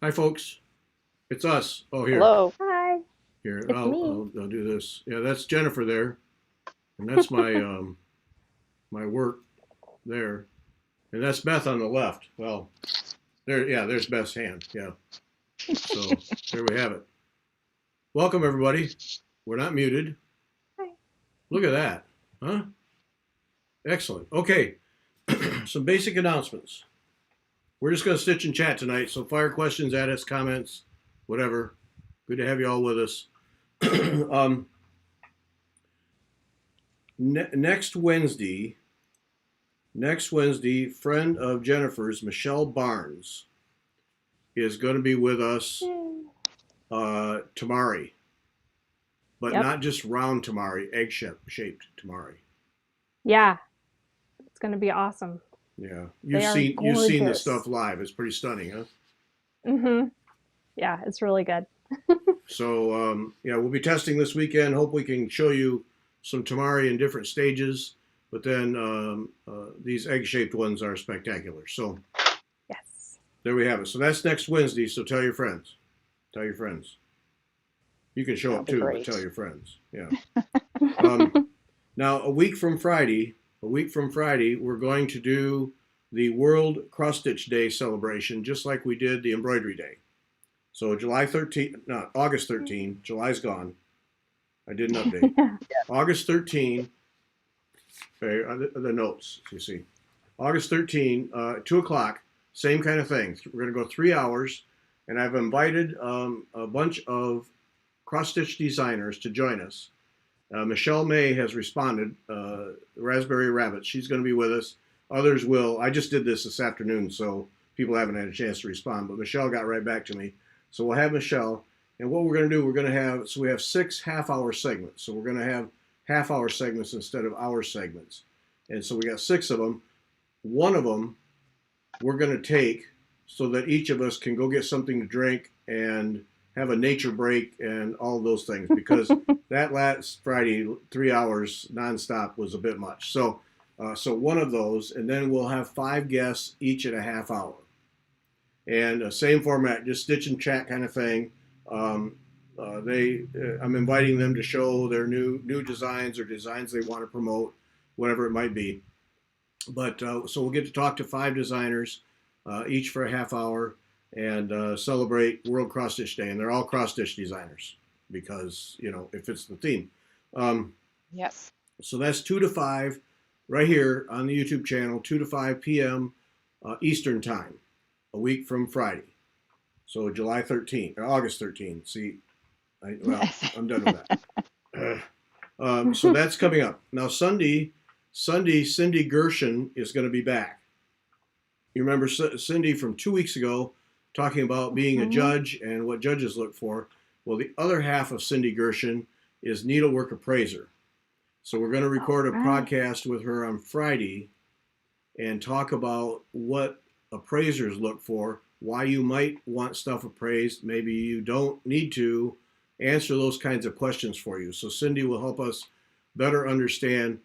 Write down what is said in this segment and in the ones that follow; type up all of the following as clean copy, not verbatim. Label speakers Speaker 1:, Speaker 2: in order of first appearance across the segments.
Speaker 1: Hi, folks. It's us. Oh, here,
Speaker 2: Hello.
Speaker 3: Hi,
Speaker 1: here.
Speaker 3: it's me.
Speaker 1: I'll do this. Yeah, that's Jennifer there, and that's my my work there, and that's Beth on the left. Well, there. Yeah, there's Beth's hand. Yeah. So there we have it. Welcome everybody. We're not muted.
Speaker 3: Hi.
Speaker 1: Look at that. Huh? Excellent. Okay. Some basic announcements. We're just gonna stitch and chat tonight. So fire questions at us, comments, whatever. Good to have you all with us. um, next Wednesday, friend of Jennifer's, Michelle Barnes, is going to be with us tamari, but
Speaker 2: Yep.
Speaker 1: not just round tamari, egg shaped tamari.
Speaker 2: Yeah, it's going to be awesome.
Speaker 1: Yeah,
Speaker 2: They are
Speaker 1: you've seen the stuff
Speaker 2: gorgeous.
Speaker 1: live. It's pretty stunning, huh?
Speaker 2: Yeah, it's really good.
Speaker 1: So yeah, we'll be testing this weekend. Hope we can show you some tamari in different stages. But then these egg-shaped ones are spectacular. So
Speaker 2: Yes.
Speaker 1: there we have it. So that's next Wednesday. So tell your friends. Tell your friends. You can show
Speaker 3: That'll
Speaker 1: up
Speaker 3: be
Speaker 1: too, but tell
Speaker 3: great.
Speaker 1: your friends. Yeah. Um, Now a week from Friday, we're going to do the World Cross Stitch Day celebration, just like we did the Embroidery Day. So July 13th, not August 13th. July's gone. I did an update.
Speaker 2: Yeah.
Speaker 1: August 13th. The notes you see. August 13th, 2 o'clock. Same kind of thing. We're going to go 3 hours, and I've invited a bunch of cross stitch designers to join us. Michelle May has responded. Raspberry Rabbit. She's going to be with us. Others will. I just did this afternoon, so people haven't had a chance to respond. But Michelle got right back to me. So we'll have Michelle. And what we're going to do, we're going to have, so we have 6 half-hour segments. So we're going to have half-hour segments instead of hour segments. And so we got 6 of them. One of them we're going to take so that each of us can go get something to drink and have a nature break and all those things, because that last Friday 3 hours nonstop was a bit much. So so one of those, and then we'll have 5 guests each at a half hour, and same format, just stitch and chat kind of thing. Um, I'm inviting them to show their new designs or designs they want to promote, whatever it might be. But so we'll get to talk to 5 designers, each for a half hour, and celebrate World Cross Stitch Day. And they're all cross stitch designers because it fits the theme. Um,
Speaker 3: Yes.
Speaker 1: so that's 2 to 5, right here on the YouTube channel, 2 to 5 p.m. Eastern time, a week from Friday. So July 13th or August 13th. See, I'm done with that. So that's coming up now. Sunday, Cindy Gershon is going to be back. You remember Cindy from 2 weeks ago talking about being a judge and what judges look for. Well, the other half of Cindy Gershon is needlework appraiser. So we're going to record a podcast with her on Friday and talk about what appraisers look for, why you might want stuff appraised, maybe you don't need to, answer those kinds of questions for you. So Cindy will help us better understand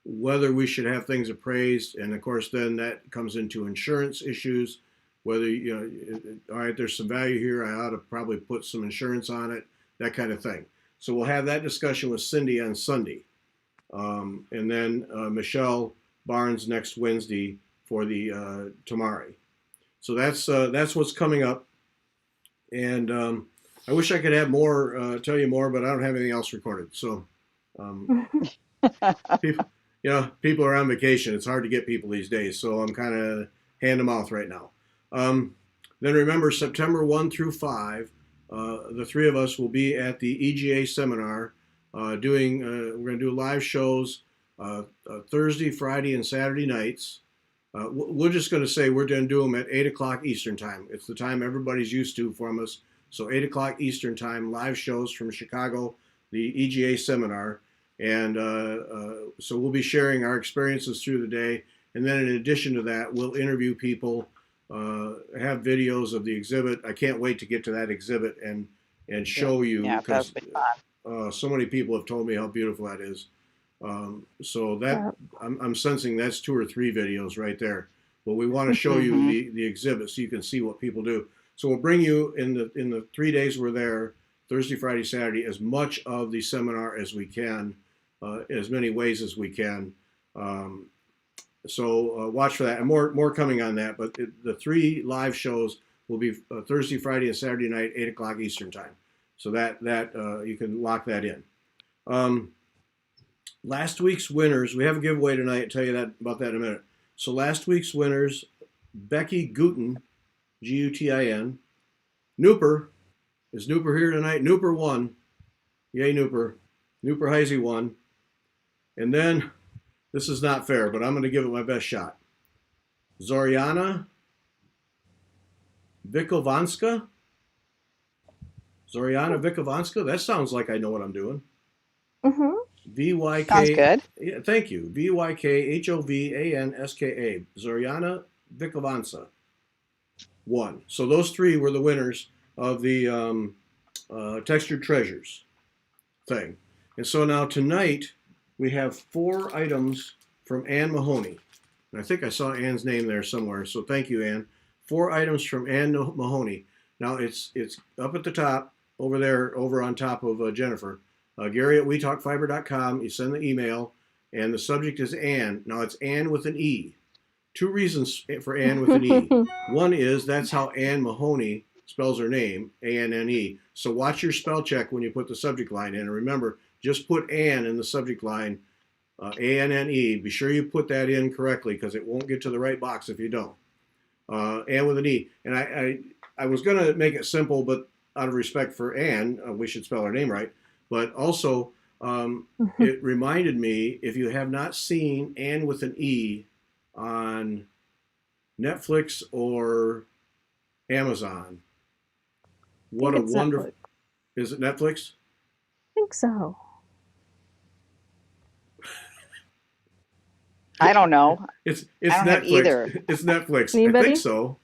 Speaker 1: whether we should have things appraised, and of course then that comes into insurance issues, whether all right, there's some value here, I ought to probably put some insurance on it, that kind of thing. So we'll have that discussion with Cindy on Sunday, and then Michelle Barnes next Wednesday for the Tamari. So that's what's coming up, and I wish I could have more, tell you more, but I don't have anything else recorded. So people, people are on vacation. It's hard to get people these days, so I'm kind of hand to mouth right now. Then remember, September 1 through 5, the 3 of us will be at the EGA seminar. We're going to do live shows Thursday, Friday, and Saturday nights. We're just going to say we're going to do them at 8 o'clock Eastern time. It's the time everybody's used to from us. So 8 o'clock Eastern time, live shows from Chicago, the EGA seminar. And so we'll be sharing our experiences through the day. And then in addition to that, we'll interview people, have videos of the exhibit. I can't wait to get to that exhibit and show you,
Speaker 3: Yeah,
Speaker 1: because
Speaker 3: that'll be fun.
Speaker 1: so many people have told me how beautiful that is. So that I'm sensing that's 2 or 3 videos right there. But we want to show you the exhibit so you can see what people do. So we'll bring you in the 3 days we're there, Thursday, Friday, Saturday, as much of the seminar as we can, as many ways as we can. So watch for that, and more coming on that. But the 3 live shows will be Thursday, Friday, and Saturday night, 8 o'clock Eastern time. So that you can lock that in. Last week's winners, we have a giveaway tonight. I'll tell you about that in a minute. So last week's winners, Becky Gutin, Gutin. Nooper, is Nooper here tonight? Nooper won. Yay, Nooper. Nooper Heisey won. And then, this is not fair, but I'm going to give it my best shot. Zoriana Vikovanska. Zoriana Vikovanska. That sounds like I know what I'm doing.
Speaker 2: Mm-hmm.
Speaker 1: VYK.
Speaker 3: Sounds good.
Speaker 1: Yeah, thank you. VYKHOVANSKA. Zoriana Vikovansa. Won. So those three were the winners of the Textured Treasures thing. And so now tonight we have 4 items from Ann Mahoney. And I think I saw Ann's name there somewhere. So thank you, Ann. 4 items from Ann Mahoney. Now it's up at the top over there, over on top of Jennifer. Gary at WeTalkFiber.com. You send the email, and the subject is Ann. Now it's Ann with an E. 2 reasons for Ann with an E. One is that's how Ann Mahoney spells her name, A-N-N-E. So watch your spell check when you put the subject line in. And remember, just put Ann in the subject line, A-N-N-E. Be sure you put that in correctly because it won't get to the right box if you don't. Ann with an E. And I was going to make it simple, but out of respect for Ann, we should spell her name right. But also, it reminded me, if you have not seen Ann with an E on Netflix or Amazon, what a wonderful...
Speaker 2: Netflix.
Speaker 1: Is it Netflix?
Speaker 2: I think so.
Speaker 3: I don't know.
Speaker 1: It's
Speaker 3: I don't
Speaker 1: Netflix.
Speaker 3: have either.
Speaker 1: It's Netflix. I
Speaker 2: Anybody?
Speaker 1: think so.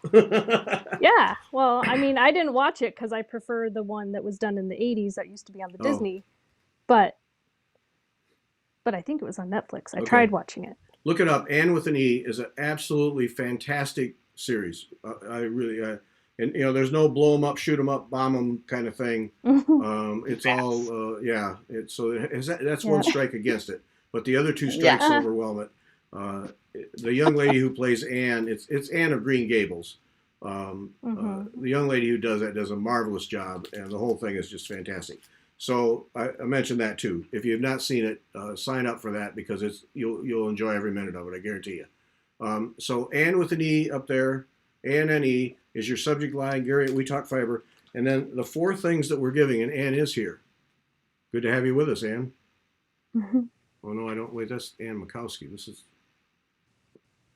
Speaker 2: Yeah. Well, I mean, I didn't watch it because I prefer the one that was done in the 80s that used to be on the
Speaker 1: Oh.
Speaker 2: Disney. But I think it was on Netflix. I
Speaker 1: Okay.
Speaker 2: tried watching it.
Speaker 1: Look it up. Ann with an E is an absolutely fantastic series. I really, and there's no blow 'em up, shoot 'em up, bomb 'em kind of thing. It's all, yeah. That's one
Speaker 2: Yeah.
Speaker 1: strike against it, but the other 2 strikes
Speaker 3: Yeah.
Speaker 1: overwhelm it. The young lady who plays Anne, it's Anne of Green Gables. The young lady who does that does a marvelous job, and the whole thing is just fantastic. So I mentioned that too. If you have not seen it, sign up for that because you'll enjoy every minute of it. I guarantee you. So Ann with an E up there, A-N-N-E is your subject line. Gary at We Talk Fiber, and then the 4 things that we're giving, and Ann is here. Good to have you with us, Ann. Oh no, I don't. Wait, that's Ann Mikowski. This is,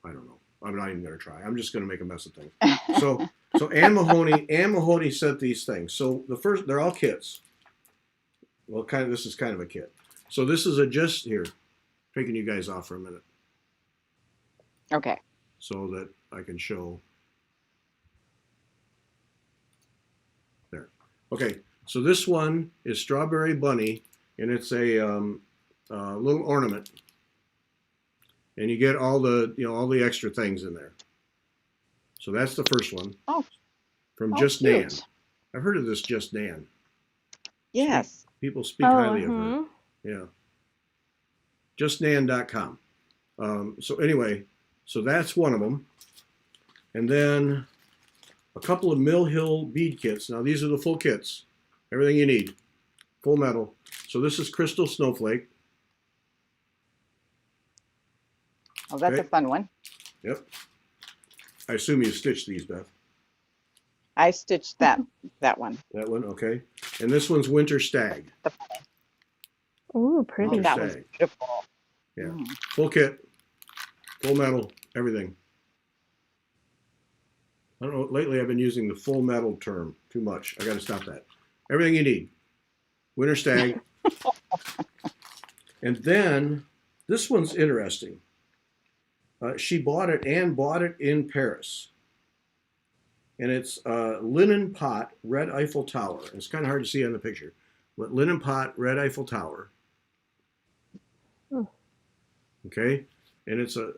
Speaker 1: I don't know. I'm not even going to try. I'm just going to make a mess of things. So Ann Mahoney sent these things. So the first, they're all kits. Well, this is kind of a kit. So this is here, taking you guys off for a minute
Speaker 3: Okay.
Speaker 1: so that I can show. There. Okay. So this one is Strawberry Bunny, and it's a little ornament, and you get all the extra things in there. So that's the first one.
Speaker 3: Oh.
Speaker 1: From
Speaker 3: Oh,
Speaker 1: Just
Speaker 3: cute.
Speaker 1: Nan. I've heard of this Just Nan.
Speaker 3: Yes.
Speaker 1: People speak highly of her. Yeah. JustNan.com. So anyway, so that's one of them. And then a couple of Mill Hill bead kits. Now these are the full kits. Everything you need. Full metal. So this is Crystal Snowflake.
Speaker 3: Oh, that's
Speaker 1: Okay.
Speaker 3: a fun one.
Speaker 1: Yep. I assume you stitched these, Beth.
Speaker 3: I stitched that one.
Speaker 1: That one, okay. And this one's Winter Stag.
Speaker 2: Ooh,
Speaker 3: Oh,
Speaker 2: pretty.
Speaker 3: that was
Speaker 1: Stag.
Speaker 3: beautiful.
Speaker 1: Yeah.
Speaker 3: Mm.
Speaker 1: Full kit. Full metal. Everything. I don't know. Lately, I've been using the full metal term too much. I got to stop that. Everything you need. Winter Stag. And then this one's interesting. She bought it in Paris. And it's linen pot, red Eiffel Tower. It's kind of hard to see on the picture. But linen pot, red Eiffel Tower. Okay. And it's a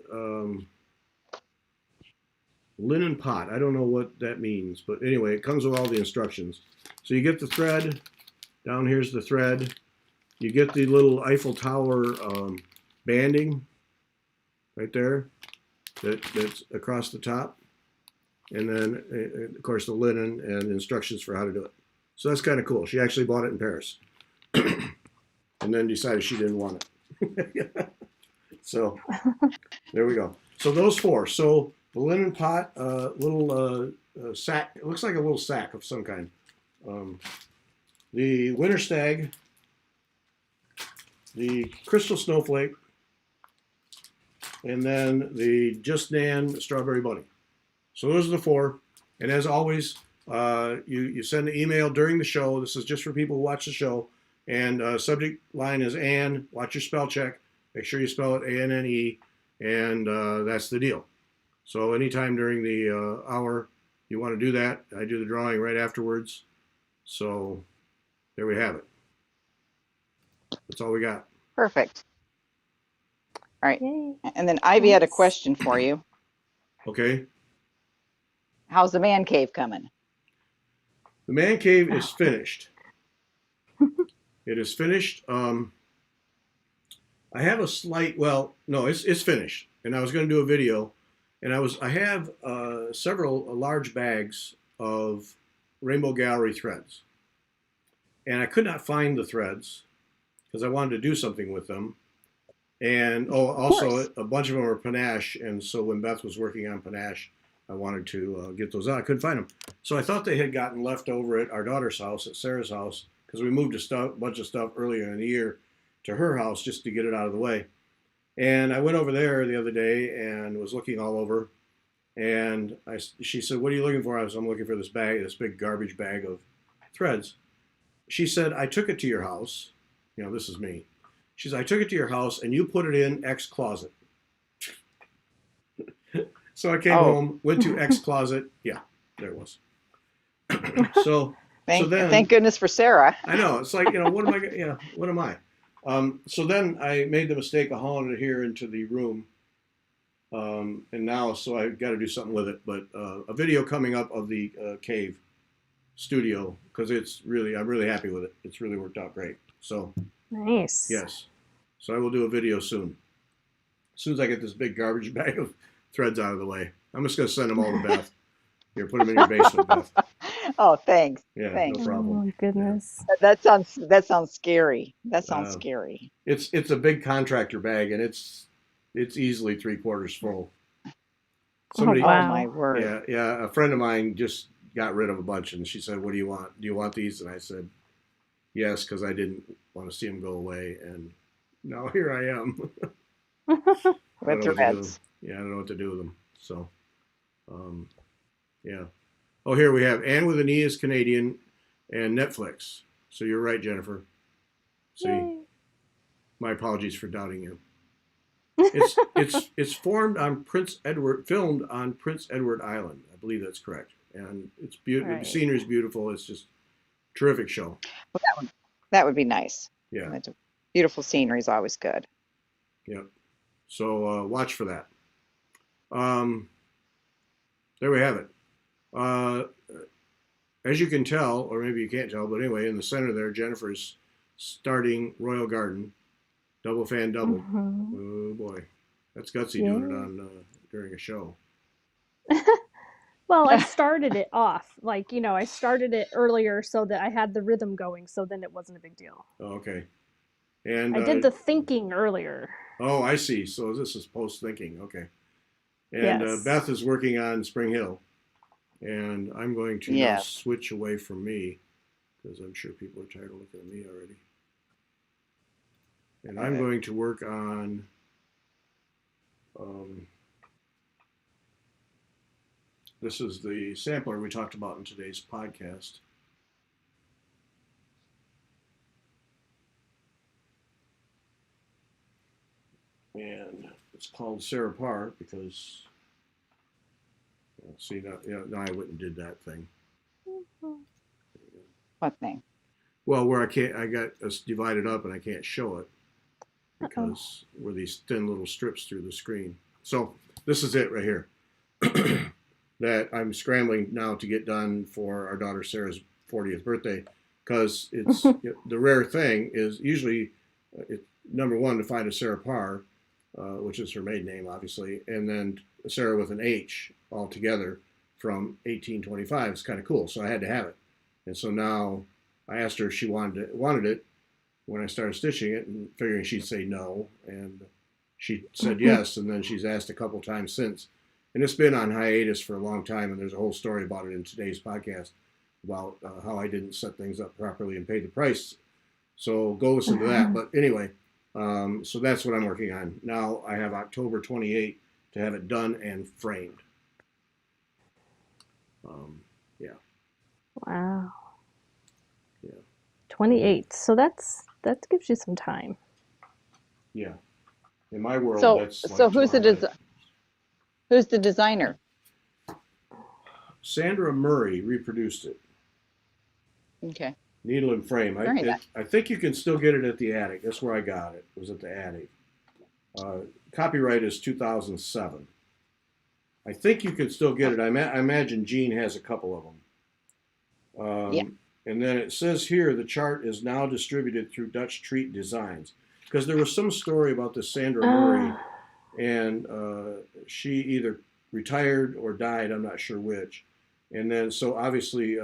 Speaker 1: linen pot. I don't know what that means, but anyway, it comes with all the instructions. So you get the thread. Down here's the thread. You get the little Eiffel Tower banding right there. That's across the top. And then, of course, the linen and instructions for how to do it. So that's kind of cool. She actually bought it in Paris. And then decided she didn't want it. So there we go. So those 4. So the linen pot, little sack. It looks like a little sack of some kind. The Winter Stag. The Crystal Snowflake. And then the Just Nan Strawberry Bunny. So those are the 4. And as always, you send an email during the show. This is just for people who watch the show. And subject line is Anne. Watch your spell check. Make sure you spell it ANNE. And that's the deal. So anytime during the hour you want to do that, I do the drawing right afterwards. So there we have it. That's all we got.
Speaker 3: Perfect. All right.
Speaker 2: Yay.
Speaker 3: And then Ivy had a
Speaker 2: Nice.
Speaker 3: question for you.
Speaker 1: Okay.
Speaker 3: How's the man cave coming?
Speaker 1: The man cave is finished. It is finished. I have a slight, well, no, it's finished. And I was going to do a video, and I have several large bags of Rainbow Gallery threads, and I could not find the threads because I wanted to do something with them. And also a bunch of them are panache, and so when Beth was working on panache, I wanted to get those out. I couldn't find them, so I thought they had gotten left over at our daughter's house, at Sarah's house, because we moved a bunch of stuff earlier in the year to her house just to get it out of the way. And I went over there the other day and was looking all over, and she said, "What are you looking for?" I was, "I'm looking for this bag, this big garbage bag of threads." She said, "I took it to your house." You know, this is me. She said, "I took it to your house and you put it in X closet." So I came home, went to X closet. Yeah, there it was. So
Speaker 3: Thank goodness for Sarah.
Speaker 1: I know, it's like, what am I? What am I? So then I made the mistake of hauling it here into the room, and now so I've got to do something with it. But a video coming up of the cave studio, because I'm really happy with it. It's really worked out great. So
Speaker 2: Nice.
Speaker 1: yes, so I will do a video soon. As soon as I get this big garbage bag of threads out of the way, I'm just going to send them all to Beth. Here, put them in your basement, Beth.
Speaker 3: Oh, thanks.
Speaker 1: Yeah,
Speaker 3: Thanks.
Speaker 1: no problem.
Speaker 2: Oh goodness.
Speaker 3: That sounds scary. That sounds scary.
Speaker 1: It's a big contractor bag, and it's easily 3/4 full. Somebody,
Speaker 3: Oh
Speaker 2: Wow.
Speaker 3: my word.
Speaker 1: yeah, a friend of mine just got rid of a bunch, and she said, "What do you want? Do you want these?" And I said, "Yes," because I didn't want to see them go away, and now here I am. I
Speaker 3: With
Speaker 1: don't know what to do
Speaker 3: threads.
Speaker 1: with them. Yeah, I don't know what to do with them. So, yeah. Oh, here we have Anne with an E is Canadian, and Netflix. So you're right, Jennifer. See,
Speaker 2: Yay.
Speaker 1: my apologies for doubting you. It's filmed on Prince Edward Island. I believe that's correct, and it's beautiful.
Speaker 3: Right.
Speaker 1: The scenery is beautiful. It's just a terrific show.
Speaker 3: Well, that would be nice.
Speaker 1: Yeah,
Speaker 3: It's beautiful scenery is always good.
Speaker 1: yeah. So watch for that. There we have it. As you can tell, or maybe you can't tell, but anyway, in the center there, Jennifer's starting Royal Garden, double fan double.
Speaker 2: Mhm.
Speaker 1: Oh boy, that's gutsy doing it on during a show.
Speaker 2: Well, I started it off. Like, I started it earlier so that I had the rhythm going, so then it wasn't a big deal.
Speaker 1: Oh, okay, and
Speaker 2: I did the thinking earlier.
Speaker 1: oh, I see. So this is post thinking. Okay, and
Speaker 2: Yes.
Speaker 1: Beth is working on Spring Hill, and I'm going to now
Speaker 3: Yes.
Speaker 1: switch away from me because I'm sure people are tired of looking at me already. And I'm
Speaker 3: Okay.
Speaker 1: going to work on this is the sampler we talked about in today's podcast. And it's called Sarah Parr because, see, now I went and did that thing.
Speaker 3: What thing?
Speaker 1: Well, where I got us divided up and I can't show it because we're these thin little strips through the screen. So this is it right here that I'm scrambling now to get done for our daughter Sarah's 40th birthday because it's the rare thing is usually number one to find a Sarah Parr, which is her maiden name obviously, and then Sarah with an H all together from 1825. It's kind of cool, so I had to have it, and so now I asked her if she wanted it when I started stitching it, and figuring she'd say no, and she said yes, and then she's asked a couple times since, and it's been on hiatus for a long time, and there's a whole story about it in today's podcast about how I didn't set things up properly and pay the price. So go listen to that. But anyway, so that's what I'm working on. Now I have October 28th to have it done and framed. Yeah,
Speaker 2: Wow.
Speaker 1: yeah,
Speaker 2: 28. So that gives you some time.
Speaker 1: yeah. In my world,
Speaker 3: So,
Speaker 1: that's
Speaker 3: so
Speaker 1: like tomorrow.
Speaker 3: who's the designer?
Speaker 1: Sandra Murray reproduced it,
Speaker 3: Okay.
Speaker 1: needle and frame.
Speaker 3: Very nice.
Speaker 1: I think you can still get it at the Attic. That's where I got it. It was at the Attic. Copyright is 2007. I think you can still get it. I imagine Gene has a couple of them.
Speaker 3: Yeah.
Speaker 1: And then it says here the chart is now distributed through Dutch Treat Designs, because there was some story about this Sandra Murray,
Speaker 2: Ah,
Speaker 1: and she either retired or died. I'm not sure which. And then so obviously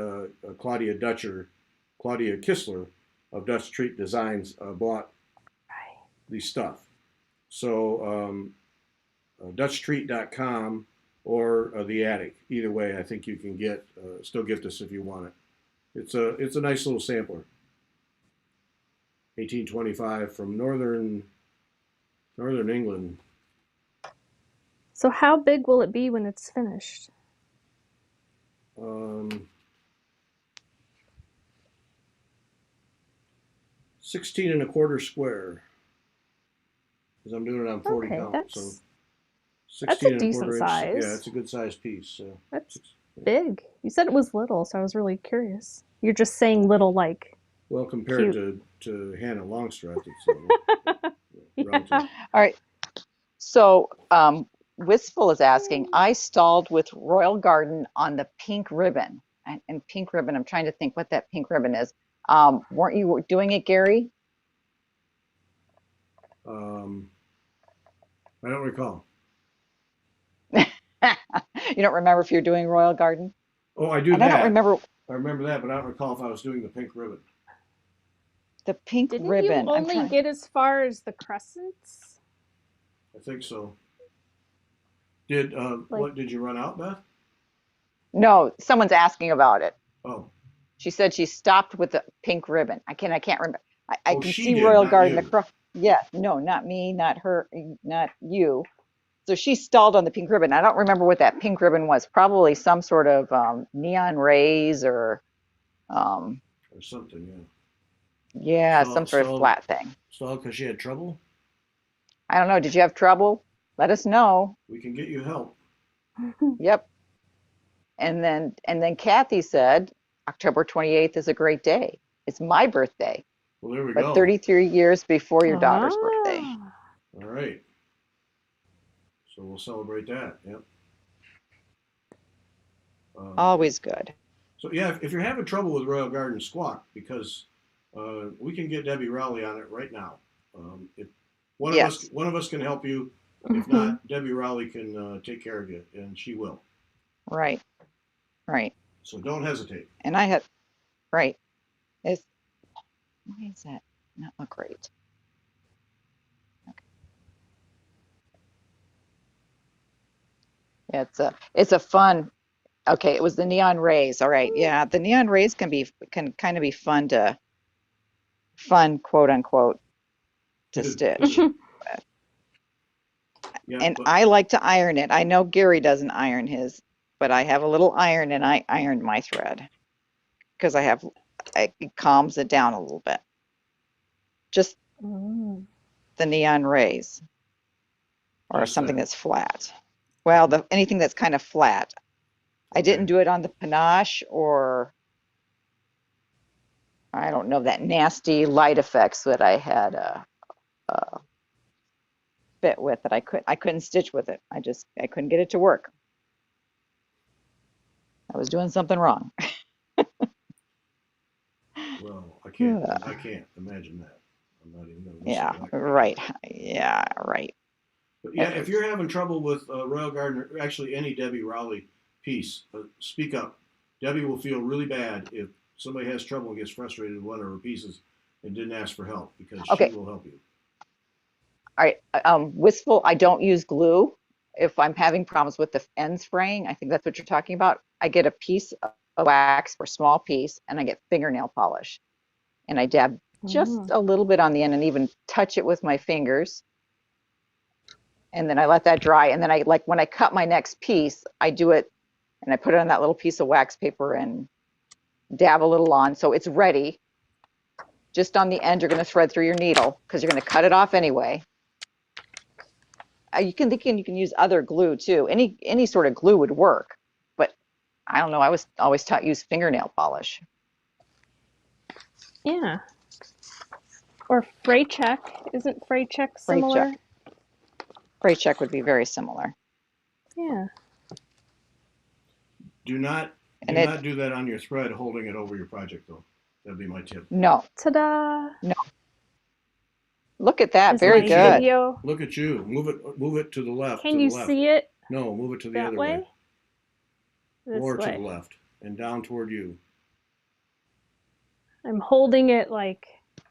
Speaker 1: Claudia Kistler of Dutch Treat Designs bought
Speaker 2: right.
Speaker 1: the stuff. So DutchTreat.com or the Attic. Either way, I think you can still get this if you want it. It's a nice little sampler. 1825 from northern England.
Speaker 2: So how big will it be when it's finished?
Speaker 1: 16 and a quarter square. Because I'm doing it on 40
Speaker 2: Okay,
Speaker 1: count. So
Speaker 2: that's
Speaker 1: 16
Speaker 2: a
Speaker 1: and a
Speaker 2: decent
Speaker 1: quarter inch.
Speaker 2: size.
Speaker 1: Yeah, it's a good sized piece. So
Speaker 2: That's big. You said it was little, so I was really curious. You're just saying little like
Speaker 1: well, compared
Speaker 2: cute.
Speaker 1: to Hannah Longstreth, it's relative.
Speaker 2: Yeah.
Speaker 3: All right. So, Wistful is asking, I stalled with Royal Garden on the pink ribbon. And pink ribbon, I'm trying to think what that pink ribbon is. Weren't you doing it, Gary?
Speaker 1: I don't recall.
Speaker 3: You don't remember if you're doing Royal Garden?
Speaker 1: Oh, I do
Speaker 3: And I don't
Speaker 1: that.
Speaker 3: remember
Speaker 1: I remember that, but I don't recall if I was doing the pink ribbon.
Speaker 3: the pink
Speaker 2: Didn't you
Speaker 3: ribbon. I'm
Speaker 2: only
Speaker 3: trying.
Speaker 2: get as far as the crescents?
Speaker 1: I think so.
Speaker 2: Like,
Speaker 1: What did you run out, Beth?
Speaker 3: No, someone's asking about it.
Speaker 1: Oh,
Speaker 3: She said she stopped with the pink ribbon. I can't remember. I
Speaker 1: oh,
Speaker 3: can
Speaker 1: she
Speaker 3: see
Speaker 1: did,
Speaker 3: Royal
Speaker 1: not
Speaker 3: Garden
Speaker 1: you.
Speaker 3: across. Yeah, no, not me, not her, not you. So she stalled on the pink ribbon. I don't remember what that pink ribbon was. Probably some sort of neon rays or um,
Speaker 1: Or something, yeah.
Speaker 3: yeah, some sort of flat thing.
Speaker 1: Stalled because she had trouble.
Speaker 3: I don't know. Did you have trouble? Let us know.
Speaker 1: We can get you help.
Speaker 3: Yep. And then Kathy said October 28th is a great day. It's my birthday,
Speaker 1: Well, there we
Speaker 3: but
Speaker 1: go.
Speaker 3: 33 years before your daughter's birthday.
Speaker 2: ah.
Speaker 1: All right. So we'll celebrate that. Yep.
Speaker 3: Always good.
Speaker 1: So yeah, if you're having trouble with Royal Garden Squawk, because we can get Debbie Rowley on it right now. If
Speaker 3: Yes.
Speaker 1: one of us can help you. If
Speaker 2: Mhm.
Speaker 1: not, Debbie Rowley can take care of you, and she will.
Speaker 3: Right. Right.
Speaker 1: So don't hesitate.
Speaker 3: And I had, right. It's, why is that not look right? Yeah, it's a fun, okay, it was the neon rays. All right. Yeah, the neon rays can kind of be fun, quote unquote, to stitch.
Speaker 1: Yeah,
Speaker 3: And
Speaker 1: but
Speaker 3: I like to iron it. I know Gary doesn't iron his, but I have a little iron and I ironed my thread because it calms it down a little bit. Just
Speaker 2: Mm.
Speaker 3: the neon rays or
Speaker 1: just
Speaker 3: something
Speaker 1: that.
Speaker 3: that's flat. Well, anything that's kind of flat. I didn't
Speaker 1: Okay.
Speaker 3: do it on the panache or I don't know that nasty light effects that I had fit with that I couldn't stitch with it. I couldn't get it to work. I was doing something wrong.
Speaker 1: Well, I can't imagine that. I'm not even going to
Speaker 3: Yeah,
Speaker 1: say that.
Speaker 3: right. Yeah, right.
Speaker 1: But yeah,
Speaker 3: It
Speaker 1: if
Speaker 3: was.
Speaker 1: you're having trouble with Royal Garden, or actually any Debbie Rowley piece, speak up. Debbie will feel really bad if somebody has trouble and gets frustrated with one of her pieces and didn't ask for help, because she
Speaker 3: Okay.
Speaker 1: will help you.
Speaker 3: All right. Wistful, I don't use glue. If I'm having problems with the end spraying, I think that's what you're talking about. I get a piece of wax or small piece and I get fingernail polish and I dab just
Speaker 2: Mm.
Speaker 3: a little bit on the end and even touch it with my fingers. And then I let that dry. And then when I cut my next piece, I do it and I put it on that little piece of wax paper and dab a little on. So it's ready. Just on the end, you're going to thread through your needle because you're going to cut it off anyway. You can use other glue too. Any sort of glue would work, but I don't know. I was always taught use fingernail polish.
Speaker 2: Yeah. Or Fray Check. Isn't Fray Check
Speaker 3: Fray
Speaker 2: similar?
Speaker 3: Check. Fray Check would be very similar.
Speaker 2: Yeah.
Speaker 1: Do not do that on your thread, holding it over your project though. That'd be my tip.
Speaker 3: No.
Speaker 2: Ta-da!
Speaker 3: No. Look at that.
Speaker 2: Is
Speaker 3: Very
Speaker 2: my
Speaker 3: good.
Speaker 2: video-
Speaker 1: Look at you. Move it to the left.
Speaker 2: Can
Speaker 1: to
Speaker 2: you
Speaker 1: the left.
Speaker 2: see it
Speaker 1: No, move it to the
Speaker 2: that
Speaker 1: other
Speaker 2: way?
Speaker 1: way.
Speaker 2: This
Speaker 1: More
Speaker 2: way.
Speaker 1: to the left and down toward you.
Speaker 2: I'm holding it like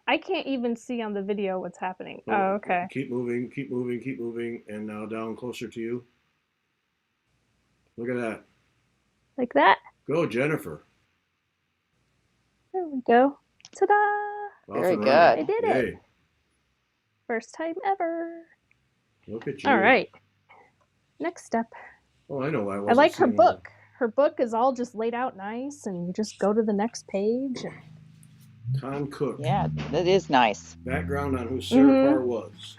Speaker 2: I can't even see on the video what's happening.
Speaker 1: Oh,
Speaker 2: Oh, okay.
Speaker 1: Keep moving, keep moving, keep moving, and now down closer to you. Look at that.
Speaker 2: Like that.
Speaker 1: Go, Jennifer.
Speaker 2: There we go. Ta-da!
Speaker 1: Off
Speaker 3: Very
Speaker 1: and
Speaker 3: good.
Speaker 1: running.
Speaker 2: I did it.
Speaker 1: Yay.
Speaker 2: First time ever.
Speaker 1: Look at you.
Speaker 2: All right. Next step.
Speaker 1: Oh, I know.
Speaker 2: I like her book. Her book is all just laid out nice, and you just go to the next page.
Speaker 1: Con Cook.
Speaker 3: Yeah, that is nice.
Speaker 1: Background on who Sarah
Speaker 2: Mhm.
Speaker 1: Parr was.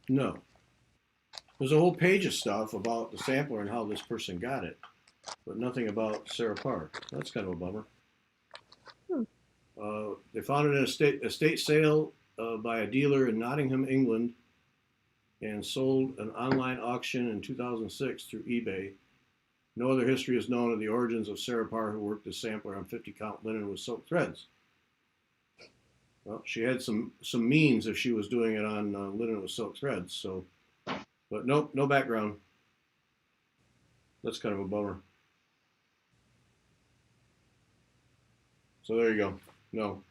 Speaker 1: No. There's a whole page of stuff about the sampler and how this person got it, but nothing about Sarah Parr. That's kind of a bummer. They found it in a estate sale by a dealer in Nottingham, England, and sold an online auction in 2006 through eBay. No other history is known of the origins of Sarah Parr, who worked as sampler on 50-count linen with silk threads. Well, she had some means if she was doing it on linen with silk threads. So, but nope, no background. That's kind of a bummer. So there you go. No.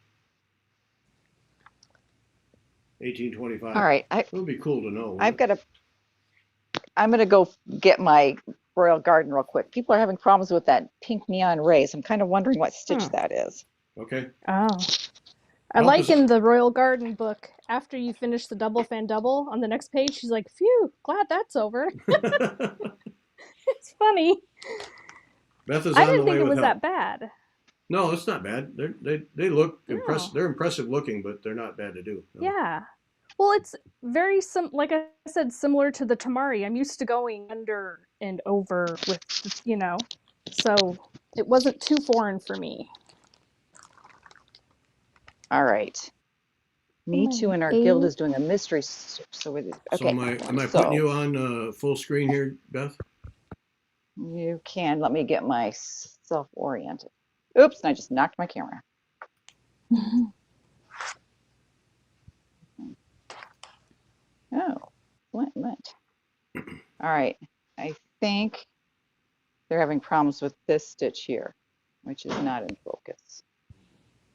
Speaker 1: 1825.
Speaker 3: All right.
Speaker 1: It would be cool to know.
Speaker 3: I'm going to go get my Royal Garden real quick. People are having problems with that pink neon rays. I'm kind of wondering what stitch that is.
Speaker 1: Okay.
Speaker 2: Oh. I
Speaker 1: Well,
Speaker 2: like
Speaker 1: 'cause-
Speaker 2: in the Royal Garden book, after you finish the double fan double, on the next page, she's like, phew, glad that's over. It's funny.
Speaker 1: Beth is
Speaker 2: I
Speaker 1: on the
Speaker 2: didn't
Speaker 1: way
Speaker 2: think it
Speaker 1: with
Speaker 2: was
Speaker 1: help.
Speaker 2: that bad.
Speaker 1: No, it's not bad. They look
Speaker 2: No.
Speaker 1: impressive. They're impressive looking, but they're not bad to do. No.
Speaker 2: Yeah. Well, it's very like I said, similar to the Tamari. I'm used to going under and over with, so it wasn't too foreign for me.
Speaker 3: All right. Me Too and our guild is doing a mystery. So it is,
Speaker 1: So
Speaker 3: okay.
Speaker 1: am I putting you on full screen here, Beth?
Speaker 3: You can. Let me get myself oriented. Oops, and I just knocked my camera. Oh, lint. All right. I think they're having problems with this stitch here, which is not in focus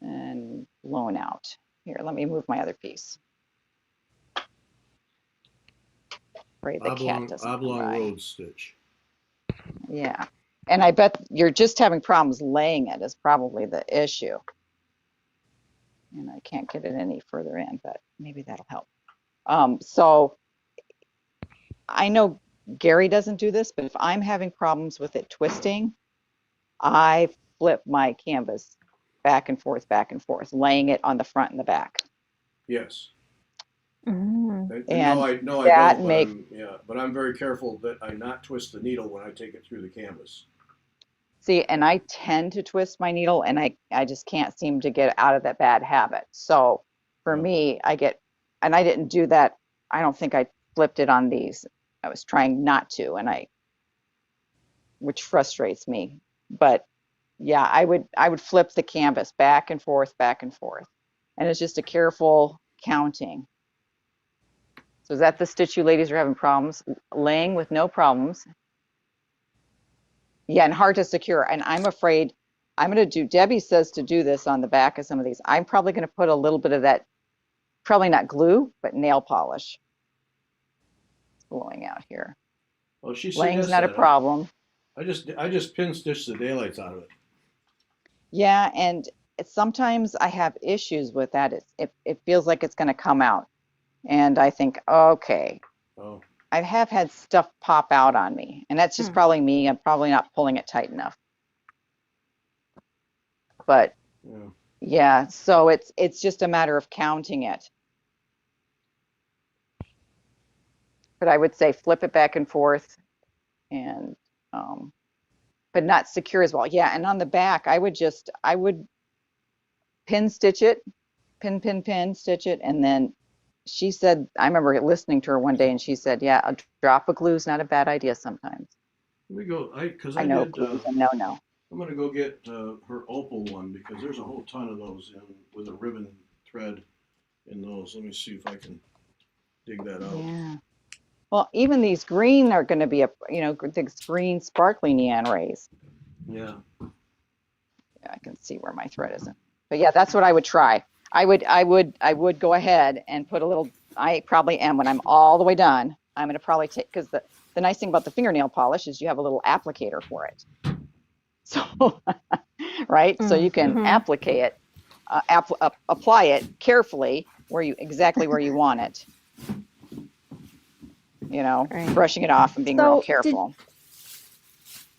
Speaker 3: and blown out. Here, let me move my other piece. Afraid the cat doesn't come
Speaker 1: Oblong
Speaker 3: by.
Speaker 1: road stitch.
Speaker 3: Yeah. And I bet you're just having problems laying it is probably the issue. And I can't get it any further in, but maybe that'll help. So I know Gary doesn't do this, but if I'm having problems with it twisting, I flip my canvas back and forth, laying it on the front and the back.
Speaker 1: Yes.
Speaker 2: Mm.
Speaker 3: And
Speaker 1: I
Speaker 3: that
Speaker 1: don't, but I'm very careful that I not twist the needle when I take it through the canvas.
Speaker 3: See, and I tend to twist my needle and I just can't seem to get out of that bad habit. So for me, I didn't do that. I don't think I flipped it on these. I was trying not to, which frustrates me. But yeah, I would flip the canvas back and forth. And it's just a careful counting. So is that the stitch you ladies are having problems laying with? No problems. Yeah, and hard to secure. And I'm afraid I'm going to do, Debbie says to do this on the back of some of these. I'm probably going to put a little bit of that, probably not glue, but nail polish. It's blowing out here.
Speaker 1: Oh, she
Speaker 3: Laying's
Speaker 1: suggests
Speaker 3: not a
Speaker 1: that.
Speaker 3: problem.
Speaker 1: I just pin stitch the daylights out of it.
Speaker 3: Yeah, and sometimes I have issues with that. It feels like it's going to come out. And I think, okay,
Speaker 1: Oh,
Speaker 3: I have had stuff pop out on me, and that's just
Speaker 2: Hmm.
Speaker 3: probably me. I'm probably not pulling it tight enough. But
Speaker 1: yeah.
Speaker 3: yeah, so it's just a matter of counting it. But I would say flip it back and forth, and but not secure as well. Yeah, and on the back, I would pin stitch it, pin stitch it, and then she said, I remember listening to her one day, and she said, yeah, a drop of glue is not a bad idea sometimes.
Speaker 1: Let me go. Because
Speaker 3: I
Speaker 1: I
Speaker 3: know
Speaker 1: did.
Speaker 3: glue is a no-no.
Speaker 1: I'm gonna go get her opal one because there's a whole ton of those in with a ribbon thread in those. Let me see if I can dig that out.
Speaker 3: Yeah. Well, even these green are going to be these green sparkly neon rays.
Speaker 1: Yeah.
Speaker 3: Yeah, I can see where my thread isn't. But yeah, that's what I would try. I would go ahead and put a little, I probably am when I'm all the way done. I'm going to probably take, because the nice thing about the fingernail polish is you have a little applicator for it. So, right? So you can
Speaker 2: Mm-hmm.
Speaker 3: apply it carefully exactly where you want it.
Speaker 2: Right.
Speaker 3: Brushing it off and being real
Speaker 2: So
Speaker 3: careful.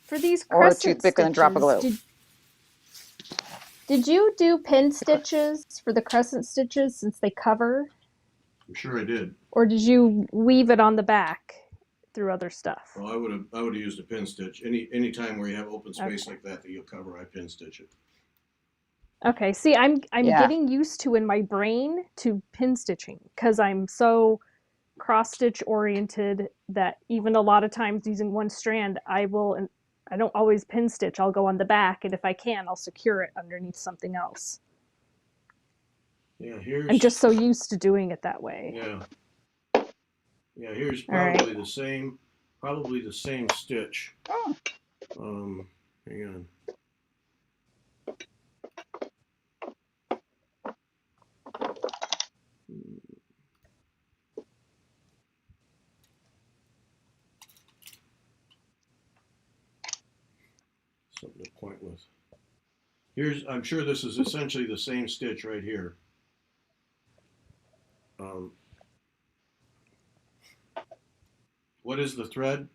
Speaker 2: for these
Speaker 3: Or a
Speaker 2: crescent
Speaker 3: toothpick and a drop of glue.
Speaker 2: stitches, did you do pin stitches for the crescent stitches since they cover,
Speaker 1: I'm sure I did.
Speaker 2: or did you weave it on the back through other stuff?
Speaker 1: Well, I would have used a pin stitch. Any time where you have open space
Speaker 2: Okay.
Speaker 1: like that you'll cover, I pin stitch it.
Speaker 2: Okay. See, I'm
Speaker 3: Yeah.
Speaker 2: getting used to in my brain to pin stitching because I'm so cross stitch oriented that even a lot of times using one strand, I don't always pin stitch. I'll go on the back, and if I can, I'll secure it underneath something else.
Speaker 1: Yeah, here's
Speaker 2: I'm just so used to doing it that way.
Speaker 1: yeah. Yeah, here's
Speaker 2: All right.
Speaker 1: probably the same stitch.
Speaker 3: Oh,
Speaker 1: Hang on. Something to point with. I'm sure this is essentially the same stitch right here. What is the thread?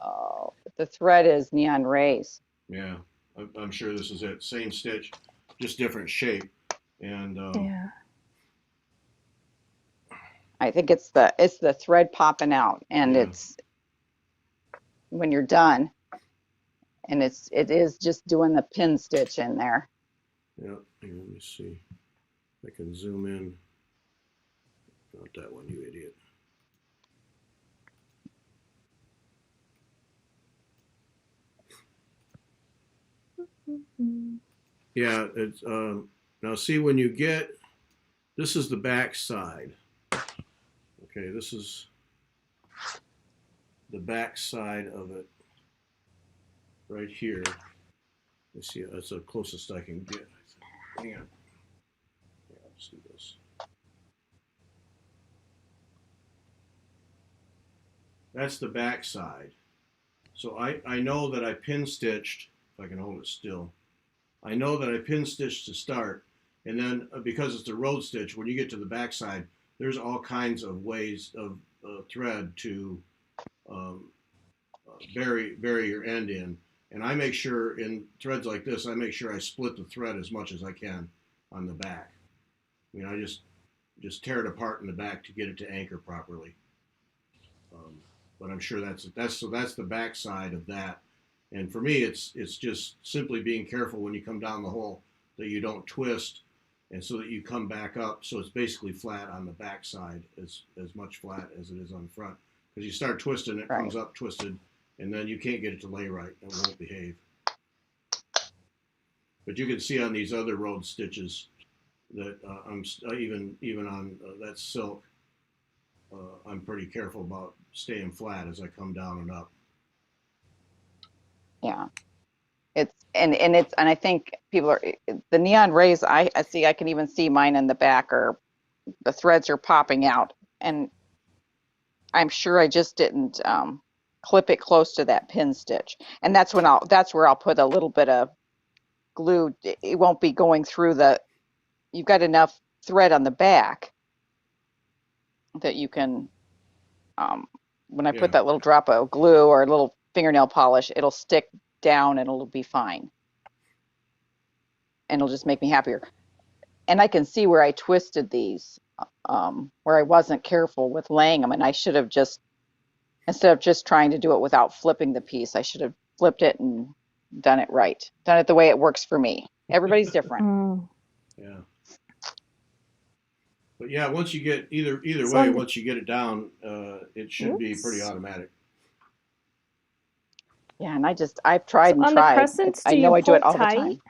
Speaker 3: oh, the thread is neon rays.
Speaker 1: Yeah, I'm sure this is it. Same stitch, just different shape. And
Speaker 2: Yeah.
Speaker 3: I think it's the thread popping out, and
Speaker 1: Yeah.
Speaker 3: it's when you're done, and it is just doing the pin stitch in there.
Speaker 1: Yeah, here, let me see. I can zoom in. Not that one, you idiot. Yeah, it's now see when you get this is the back side. Okay, this is the back side of it right here. Let's see, that's the closest I can get. Hang on. Yeah, let's do this. That's the back side. So I know that I pin stitched, if I can hold it still. I know that I pin stitched to start, and then because it's a road stitch, when you get to the back side, there's all kinds of ways of thread to um, bury your end in. And I make sure in threads like this, I make sure I split the thread as much as I can on the back. I mean, I just tear it apart in the back to get it to anchor properly. But I'm sure that's the back side of that. And for me, it's just simply being careful when you come down the hole that you don't twist, and so that you come back up. So it's basically flat on the back side, as much flat as it is on the front. Because you start twisting, it comes up twisted, and then you can't get it to lay right. It won't behave. But you can see on these other road stitches that I'm even on that silk. I'm pretty careful about staying flat as I come down and up.
Speaker 3: Yeah, and I think people are the neon rays. I see. I can even see mine in the back, or the threads are popping out, and I'm sure I just didn't clip it close to that pin stitch. And that's where I'll put a little bit of glue. It won't be going through you've got enough thread on the back that you can, when I
Speaker 1: Yeah.
Speaker 3: put that little drop of glue or a little fingernail polish, it'll stick down and it'll be fine. And it'll just make me happier. And I can see where I twisted these, where I wasn't careful with laying them. And I should have just, instead of just trying to do it without flipping the piece, I should have flipped it and done it right. Done it the way it works for me. Everybody's different.
Speaker 2: Mm.
Speaker 1: Yeah. But yeah, once you get either
Speaker 2: So
Speaker 1: way,
Speaker 2: on the-
Speaker 1: once you get it down, it should be
Speaker 2: Oops.
Speaker 1: pretty automatic.
Speaker 3: Yeah, and I've tried and
Speaker 2: on the
Speaker 3: tried.
Speaker 2: crescents,
Speaker 3: I
Speaker 2: do
Speaker 3: know
Speaker 2: you
Speaker 3: I do it
Speaker 2: pull
Speaker 3: all the
Speaker 2: tight?
Speaker 3: time.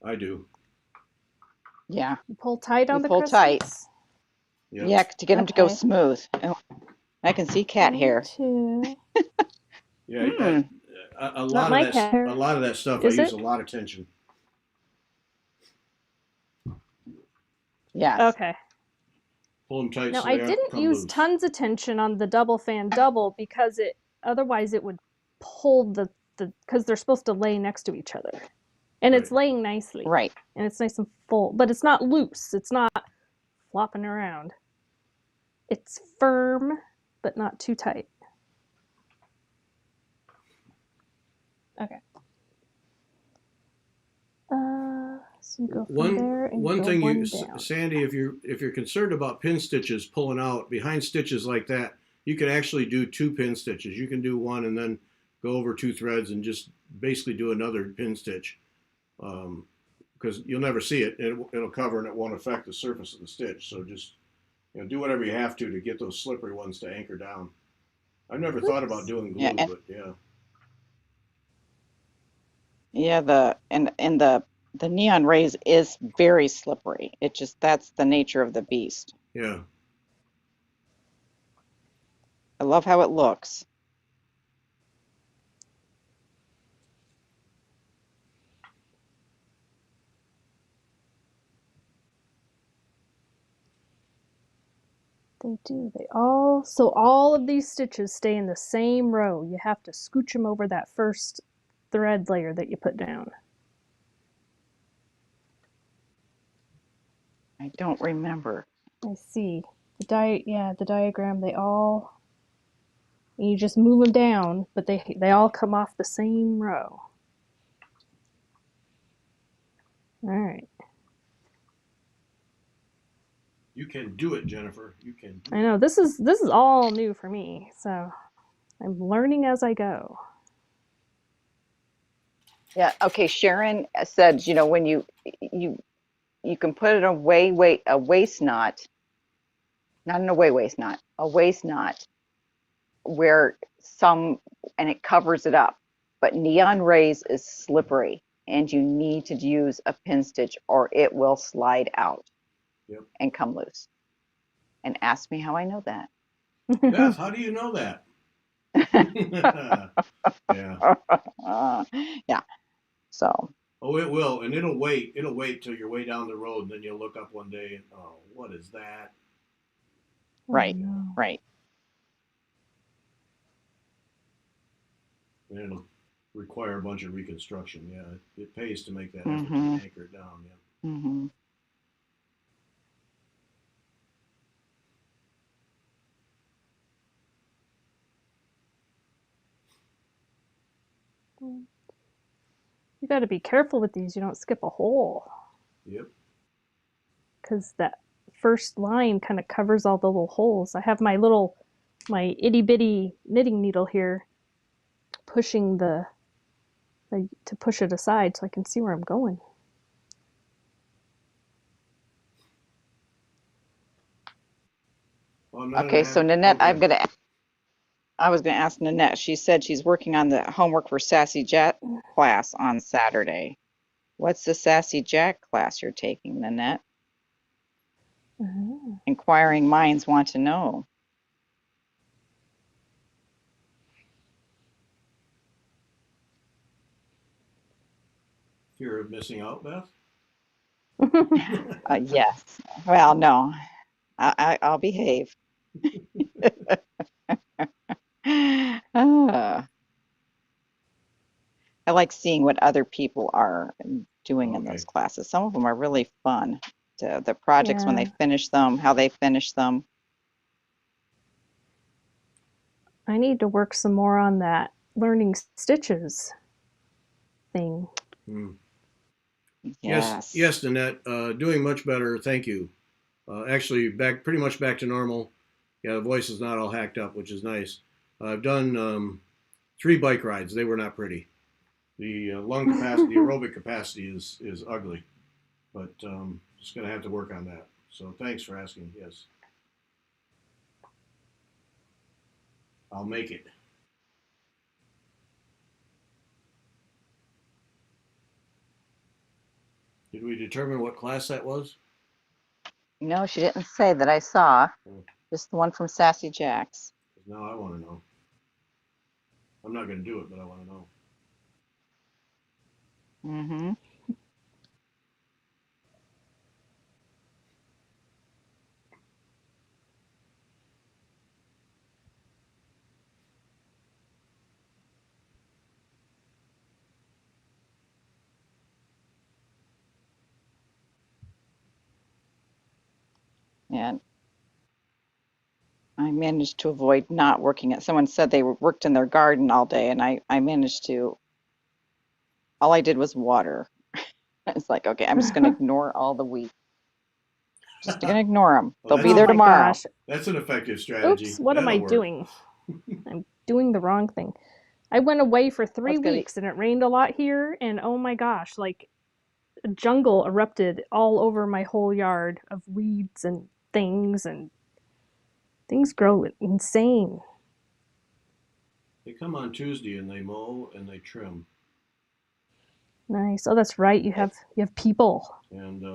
Speaker 1: I do.
Speaker 3: Yeah,
Speaker 2: You pull tight on
Speaker 3: You
Speaker 2: the
Speaker 3: pull tight.
Speaker 2: crescents?
Speaker 1: Yep.
Speaker 3: yeah, to get them to go
Speaker 2: Okay.
Speaker 3: smooth. Oh, I can see cat
Speaker 2: Me
Speaker 3: hair.
Speaker 2: too.
Speaker 1: Yeah.
Speaker 3: Hmm.
Speaker 1: A
Speaker 2: Not
Speaker 1: lot
Speaker 2: my
Speaker 1: of that.
Speaker 2: cat hair.
Speaker 1: A lot of that stuff.
Speaker 2: Is
Speaker 1: I use
Speaker 2: it?
Speaker 1: a lot of tension.
Speaker 3: Yes.
Speaker 2: Okay.
Speaker 1: Pull them tight.
Speaker 2: Now,
Speaker 1: so
Speaker 2: I
Speaker 1: they aren't
Speaker 2: didn't
Speaker 1: come
Speaker 2: use
Speaker 1: loose.
Speaker 2: tons of tension on the double fan double because otherwise it would pull because they're supposed to lay next to each other. And it's
Speaker 1: Right.
Speaker 2: laying nicely.
Speaker 3: Right.
Speaker 2: And it's nice and full, but it's not loose. It's not flopping around. It's firm, but not too tight. Okay. So you go from there and
Speaker 1: One
Speaker 2: go
Speaker 1: thing
Speaker 2: one down.
Speaker 1: Sandy, if you're concerned about pin stitches pulling out behind stitches like that, you can actually do 2 pin stitches. You can do one and then go over 2 threads and just basically do another pin stitch, because you'll never see it. It'll cover and it won't affect the surface of the stitch. So just do whatever you have to get those slippery ones to anchor down. I've never thought about doing glue,
Speaker 3: Yeah, and-
Speaker 1: but yeah.
Speaker 3: Yeah, the neon rays is very slippery. That's the nature of the beast.
Speaker 1: Yeah.
Speaker 3: I love how it looks.
Speaker 2: They do. So all of these stitches stay in the same row. You have to scooch them over that first thread layer that you put down.
Speaker 3: I don't remember.
Speaker 2: I see. The diagram, you just move them down, but they all come off the same row. All right.
Speaker 1: You can do it, Jennifer. You can do
Speaker 2: I know this is all new for me, so I'm learning as I go.
Speaker 3: Yeah, okay, Sharon said, when you can put it a waist knot, not in a waist knot, a waist knot where and it covers it up. But neon rays is slippery and you need to use a pin stitch or it will slide out.
Speaker 1: Yep.
Speaker 3: And come loose. And ask me how I know that.
Speaker 1: Beth, how do you know that? Yeah.
Speaker 3: Yeah. So.
Speaker 1: Oh, it will, and it'll wait. It'll wait till you're way down the road, and then you'll look up one day and, oh, what is that?
Speaker 3: Right.
Speaker 2: Oh, no.
Speaker 3: Right.
Speaker 1: And it'll require a bunch of reconstruction. Yeah, it pays to make that effort
Speaker 3: Mm-hmm.
Speaker 1: to anchor it down. Yeah.
Speaker 3: Mm-hmm.
Speaker 2: You got to be careful with these. You don't skip a hole.
Speaker 1: Yep.
Speaker 2: Because that first line kind of covers all the little holes. I have my itty bitty knitting needle here pushing to push it aside so I can see where I'm going.
Speaker 1: Well, I'm not
Speaker 3: Okay,
Speaker 1: an
Speaker 3: so
Speaker 1: avid-
Speaker 3: Nanette,
Speaker 1: okay.
Speaker 3: I was gonna ask Nanette. She said she's working on the homework for Sassy Jack class on Saturday. What's the Sassy Jack class you're taking, Nanette?
Speaker 2: Uh-huh.
Speaker 3: Inquiring minds want to know.
Speaker 1: Fear of missing out, Beth?
Speaker 3: Yes. Well, no, I'll behave. Ah, I like seeing what other people are doing in
Speaker 1: Okay.
Speaker 3: those classes. Some of them are really fun. The projects when they
Speaker 2: Yeah,
Speaker 3: finish them, how they finish them.
Speaker 2: I need to work some more on that learning stitches thing.
Speaker 1: Hmm. Yes,
Speaker 3: Yes.
Speaker 1: yes, Nanette. Doing much better. Thank you. Actually, pretty much back to normal. Yeah, the voice is not all hacked up, which is nice. I've done 3 bike rides. They were not pretty. The lung capacity, the aerobic capacity is ugly, but just gonna have to work on that. So thanks for asking. Yes, I'll make it. Did we determine what class that was?
Speaker 3: No, she didn't say that I saw.
Speaker 1: Because
Speaker 3: Just the one from Sassy Jacks.
Speaker 1: now I want to know. I'm not gonna do it, but I want to know.
Speaker 3: Mm-hmm. And I managed to avoid not working it. Someone said they worked in their garden all day, and I managed to, all I did was water. It's like, okay, I'm just going to ignore all the weeds. Just going to ignore them.
Speaker 1: Well,
Speaker 3: They'll be
Speaker 2: Oh
Speaker 3: there
Speaker 2: my
Speaker 3: tomorrow.
Speaker 2: gosh.
Speaker 1: that's an effective
Speaker 2: Oops,
Speaker 1: strategy.
Speaker 2: what am I
Speaker 1: That'll work.
Speaker 2: doing? I'm doing the wrong thing. I went away for
Speaker 3: I was
Speaker 2: three
Speaker 3: going to,
Speaker 2: weeks and it rained a lot here, and oh my gosh, like a jungle erupted all over my whole yard of weeds and things grow insane.
Speaker 1: They come on Tuesday and they mow and they trim,
Speaker 2: Nice. Oh, that's right. You have people.
Speaker 1: and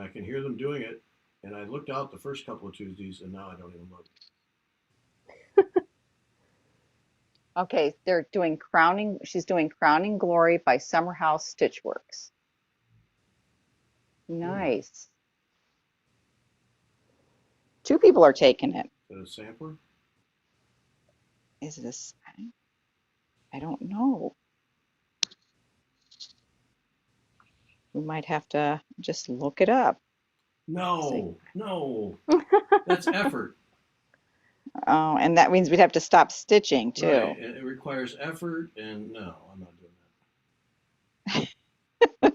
Speaker 1: I can hear them doing it. And I looked out the first couple of Tuesdays, and now I don't even look.
Speaker 3: okay, they're doing Crowning, she's doing Crowning Glory by Summerhouse Stitchworks.
Speaker 1: Hmm.
Speaker 3: Nice. 2 people are taking it.
Speaker 1: Is that a sampler?
Speaker 3: Is this, I don't know. We might have to just look it up. See.
Speaker 1: No, no, that's effort.
Speaker 3: Oh, and that means we'd have to stop stitching
Speaker 1: Right,
Speaker 3: too.
Speaker 1: and it requires effort, and no, I'm not doing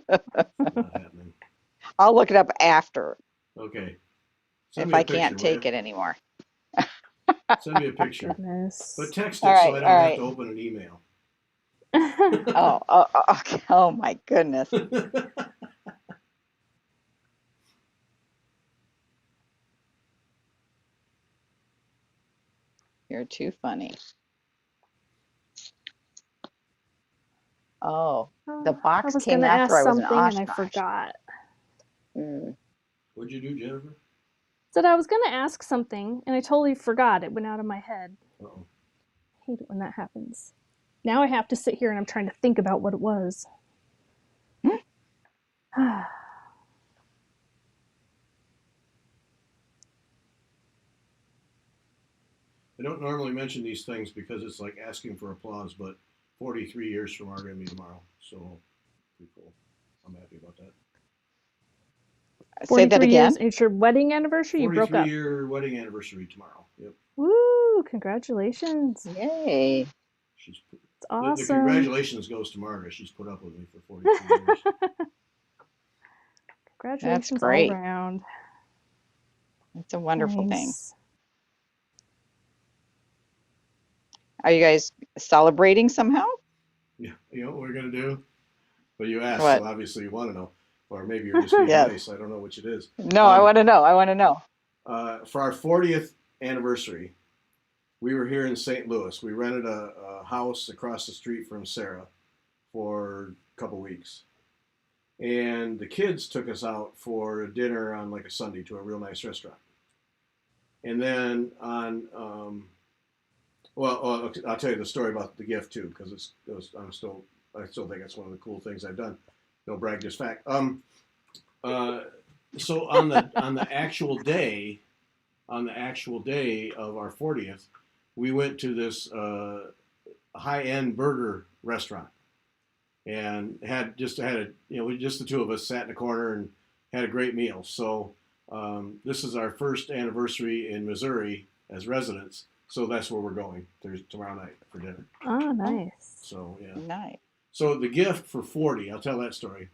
Speaker 1: that. Not happening.
Speaker 3: I'll look it up after
Speaker 1: Okay, send
Speaker 3: if
Speaker 1: me a
Speaker 3: I can't
Speaker 1: picture, will
Speaker 3: take
Speaker 1: you?
Speaker 3: it anymore.
Speaker 1: Send me a picture, but
Speaker 2: Goodness.
Speaker 1: text
Speaker 3: All
Speaker 1: it so
Speaker 3: right,
Speaker 1: I
Speaker 3: all
Speaker 1: don't have
Speaker 3: right.
Speaker 1: to open an email.
Speaker 3: Oh, okay. Oh my goodness. You're too funny. Oh, the
Speaker 2: I
Speaker 3: box
Speaker 2: was
Speaker 3: came
Speaker 2: gonna
Speaker 3: after
Speaker 2: ask
Speaker 3: I was in
Speaker 2: something and I
Speaker 3: Oshkosh.
Speaker 2: forgot.
Speaker 3: Mm.
Speaker 1: What'd you do, Jennifer?
Speaker 2: Said I was gonna ask something and I totally forgot. It went out of my head.
Speaker 1: Uh-oh.
Speaker 2: I hate it when that happens. Now I have to sit here and I'm trying to think about what it was.
Speaker 1: I don't normally mention these things because it's like asking for applause, but 43 years from our gonna be tomorrow, so pretty cool. I'm happy about that.
Speaker 3: Say that
Speaker 2: 43 years.
Speaker 3: again.
Speaker 2: It's your wedding anniversary? You broke up.
Speaker 1: 43-year wedding anniversary tomorrow. Yep.
Speaker 2: Woo! Congratulations.
Speaker 3: Yay.
Speaker 1: She's
Speaker 2: It's
Speaker 1: the
Speaker 2: awesome.
Speaker 1: congratulations goes to Margaret. She's put up with me for 43 years.
Speaker 3: That's
Speaker 2: Congratulations all
Speaker 3: great.
Speaker 2: around.
Speaker 3: It's a wonderful thing.
Speaker 2: Nice.
Speaker 3: Are you guys celebrating somehow?
Speaker 1: Yeah, you know what we're gonna do? Well, you asked, so
Speaker 3: What?
Speaker 1: obviously you want to know, or maybe you're just being
Speaker 3: Yes.
Speaker 1: nice. I don't know which it is.
Speaker 3: No, I want to know. I want to know.
Speaker 1: For our 40th anniversary, we were here in St. Louis. We rented a house across the street from Sarah for a couple weeks. And the kids took us out for dinner on like a Sunday to a real nice restaurant. And then I'll tell you the story about the gift too, because I still think it's one of the cool things I've done. No brag, just fact. So on the actual day, on the actual day of our 40th, we went to this high-end burger restaurant and just the two of us sat in a corner and had a great meal. So this is our first anniversary in Missouri as residents. So that's where we're going tomorrow night for dinner.
Speaker 2: Oh, nice.
Speaker 1: So yeah.
Speaker 3: Nice.
Speaker 1: So the gift for 40, I'll tell that story.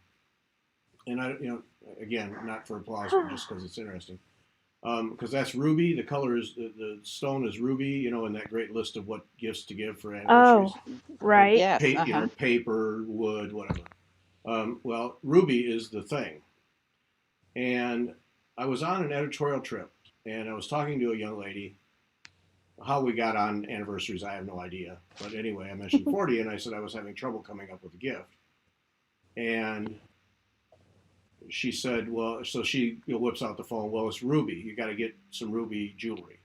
Speaker 1: And again, not for applause, but just because it's interesting. Because that's ruby. The color is the stone is ruby. In that great list of what gifts to give for anniversaries.
Speaker 2: Oh, right.
Speaker 3: Yes.
Speaker 1: Paper, wood, whatever. Well, ruby is the thing. And I was on an editorial trip, and I was talking to a young lady. How we got on anniversaries, I have no idea. But anyway, I mentioned 40, and I said I was having trouble coming up with a gift. And she said, well, so she whips out the phone. Well, it's ruby. You got to get some ruby jewelry.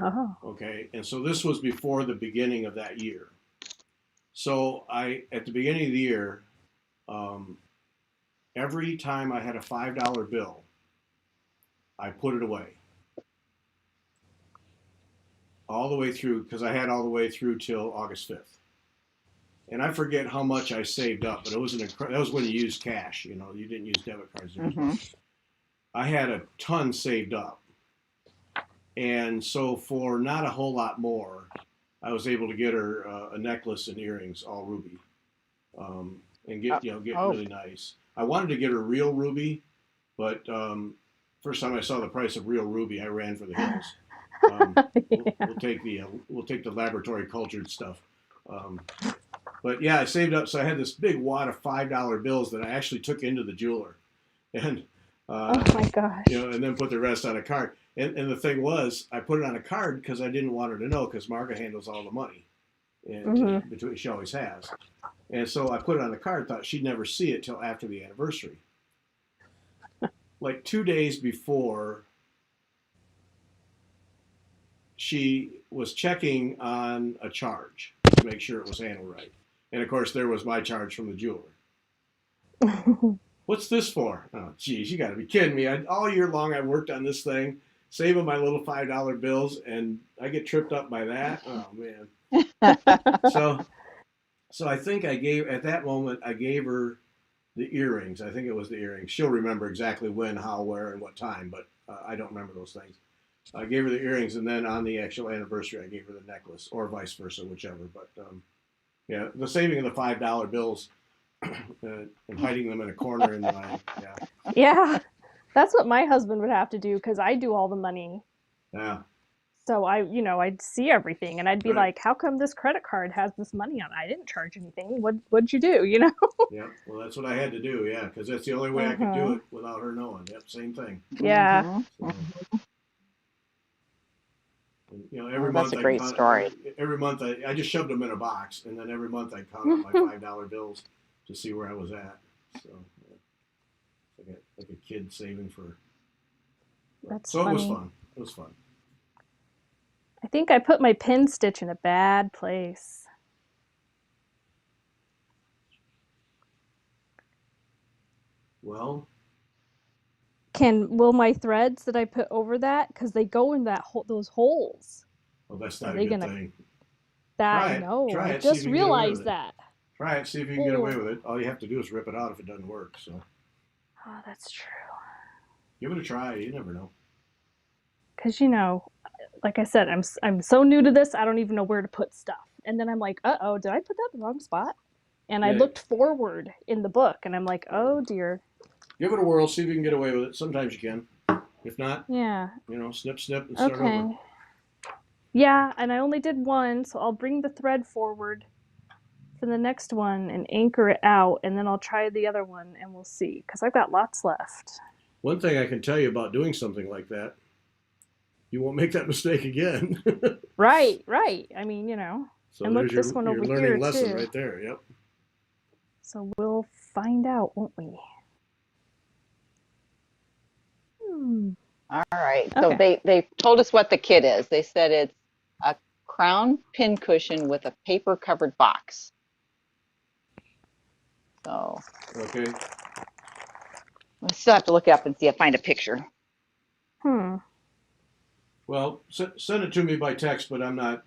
Speaker 2: Oh.
Speaker 1: Okay. And so this was before the beginning of that year. So at the beginning of the year, every time I had a $5 bill, I put it away. All the way through, because I had all the way through till August 5th. And I forget how much I saved up, but it was that was when you used cash. You didn't use debit cards. I had a ton saved up. And so for not a whole lot more, I was able to get her a necklace and earrings, all ruby, and get really nice. I wanted to get her real ruby, but first time I saw the price of real ruby, I ran for the hills. We'll take the laboratory cultured stuff. But yeah, I saved up, so I had this big wad of $5 bills that I actually took into the jeweler, and
Speaker 2: Oh my gosh.
Speaker 1: and then put the rest on a card. And the thing was, I put it on a card because I didn't want her to know, because Marga handles all the money, and she always has. And so I put it on the card, thought she'd never see it till after the anniversary. Like 2 days before, she was checking on a charge to make sure it was handled right. And of course, there was my charge from the jeweler. What's this for? Oh, geez, you got to be kidding me. All year long, I worked on this thing, saving my little $5 bills, and I get tripped up by that. Oh, man. So I think at that moment, I gave her the earrings. I think it was the earrings. She'll remember exactly when, how, where, and what time, but I don't remember those things. I gave her the earrings, and then on the actual anniversary, I gave her the necklace, or vice versa, whichever. But yeah, the saving of the $5 bills and hiding them in a corner in my
Speaker 2: Yeah, that's what my husband would have to do, because I do all the money.
Speaker 1: Yeah.
Speaker 2: So I'd see everything, and I'd be
Speaker 1: Right.
Speaker 2: like, "How come this credit card has this money on it? I didn't charge anything. What'd you do?"
Speaker 1: Yeah. Well, that's what I had to do. Yeah, because that's the only way I could do it without her knowing. Yep. Same thing.
Speaker 2: Yeah.
Speaker 1: So, and, every
Speaker 3: That's
Speaker 1: month
Speaker 3: a great story.
Speaker 1: Every month I just shoved them in a box, and then every month I count up my $5 bills to see where I was at. So yeah. Like a kid saving for.
Speaker 2: That's
Speaker 1: so
Speaker 2: funny.
Speaker 1: It was fun. It was fun.
Speaker 2: I think I put my pin stitch in a bad place.
Speaker 1: Well,
Speaker 2: Will my threads that I put over that, because they go in those holes?
Speaker 1: well, that's not
Speaker 2: Are
Speaker 1: a
Speaker 2: they
Speaker 1: good
Speaker 2: gonna-
Speaker 1: thing.
Speaker 2: That
Speaker 1: Try
Speaker 2: I
Speaker 1: it.
Speaker 2: know.
Speaker 1: Try
Speaker 2: I
Speaker 1: it, see if
Speaker 2: just
Speaker 1: you can get away
Speaker 2: realized
Speaker 1: with it.
Speaker 2: that.
Speaker 1: Try it. See if you can get away with it. All you have to do is rip it out if it doesn't work. So
Speaker 2: Oh, that's true.
Speaker 1: give it a try. You never know.
Speaker 2: Because like I said, I'm so new to this, I don't even know where to put stuff. And then I'm like, uh-oh, did I put that in the wrong spot? And I
Speaker 1: Yeah.
Speaker 2: looked forward in the book, and I'm like, oh dear.
Speaker 1: Give it a whirl. See if you can get away with it. Sometimes you can. If not,
Speaker 2: Yeah.
Speaker 1: snip, snip, and start
Speaker 2: Okay.
Speaker 1: over.
Speaker 2: Yeah, and I only did one, so I'll bring the thread forward for the next one and anchor it out, and then I'll try the other one, and we'll see, because I've got lots left.
Speaker 1: One thing I can tell you about doing something like that, you won't make that mistake again.
Speaker 2: Right. I mean,
Speaker 1: So
Speaker 2: And look,
Speaker 1: there's
Speaker 2: this one
Speaker 1: your
Speaker 2: over
Speaker 1: learning
Speaker 2: here,
Speaker 1: lesson
Speaker 2: too.
Speaker 1: right there. Yep.
Speaker 2: So we'll find out, won't we?
Speaker 3: All right. So
Speaker 2: Okay.
Speaker 3: they told us what the kit is. They said it's a crown pin cushion with a paper covered box. So
Speaker 1: Okay.
Speaker 3: we still have to look up and see if I find a picture.
Speaker 1: Well, send it to me by text, but I'm not.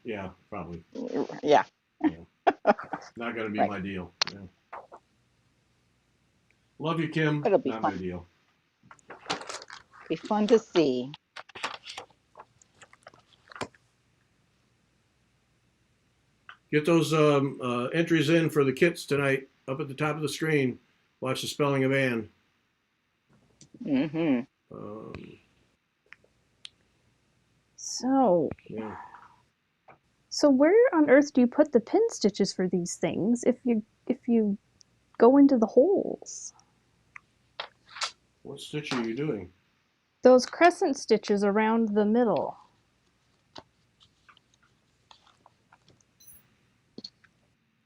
Speaker 1: Yeah, probably.
Speaker 3: Yeah,
Speaker 1: Not gonna be
Speaker 3: right.
Speaker 1: my deal. Yeah. Love you, Kim.
Speaker 3: It'll be
Speaker 1: Not my
Speaker 3: fun.
Speaker 1: deal.
Speaker 3: Be fun to see.
Speaker 1: Get those entries in for the kits tonight. Up at the top of the screen. Watch the spelling of Anne.
Speaker 3: Hmm.
Speaker 1: Um,
Speaker 2: So,
Speaker 1: yeah.
Speaker 2: so where on earth do you put the pin stitches for these things if you go into the holes?
Speaker 1: What stitch are you doing?
Speaker 2: Those crescent stitches around the middle.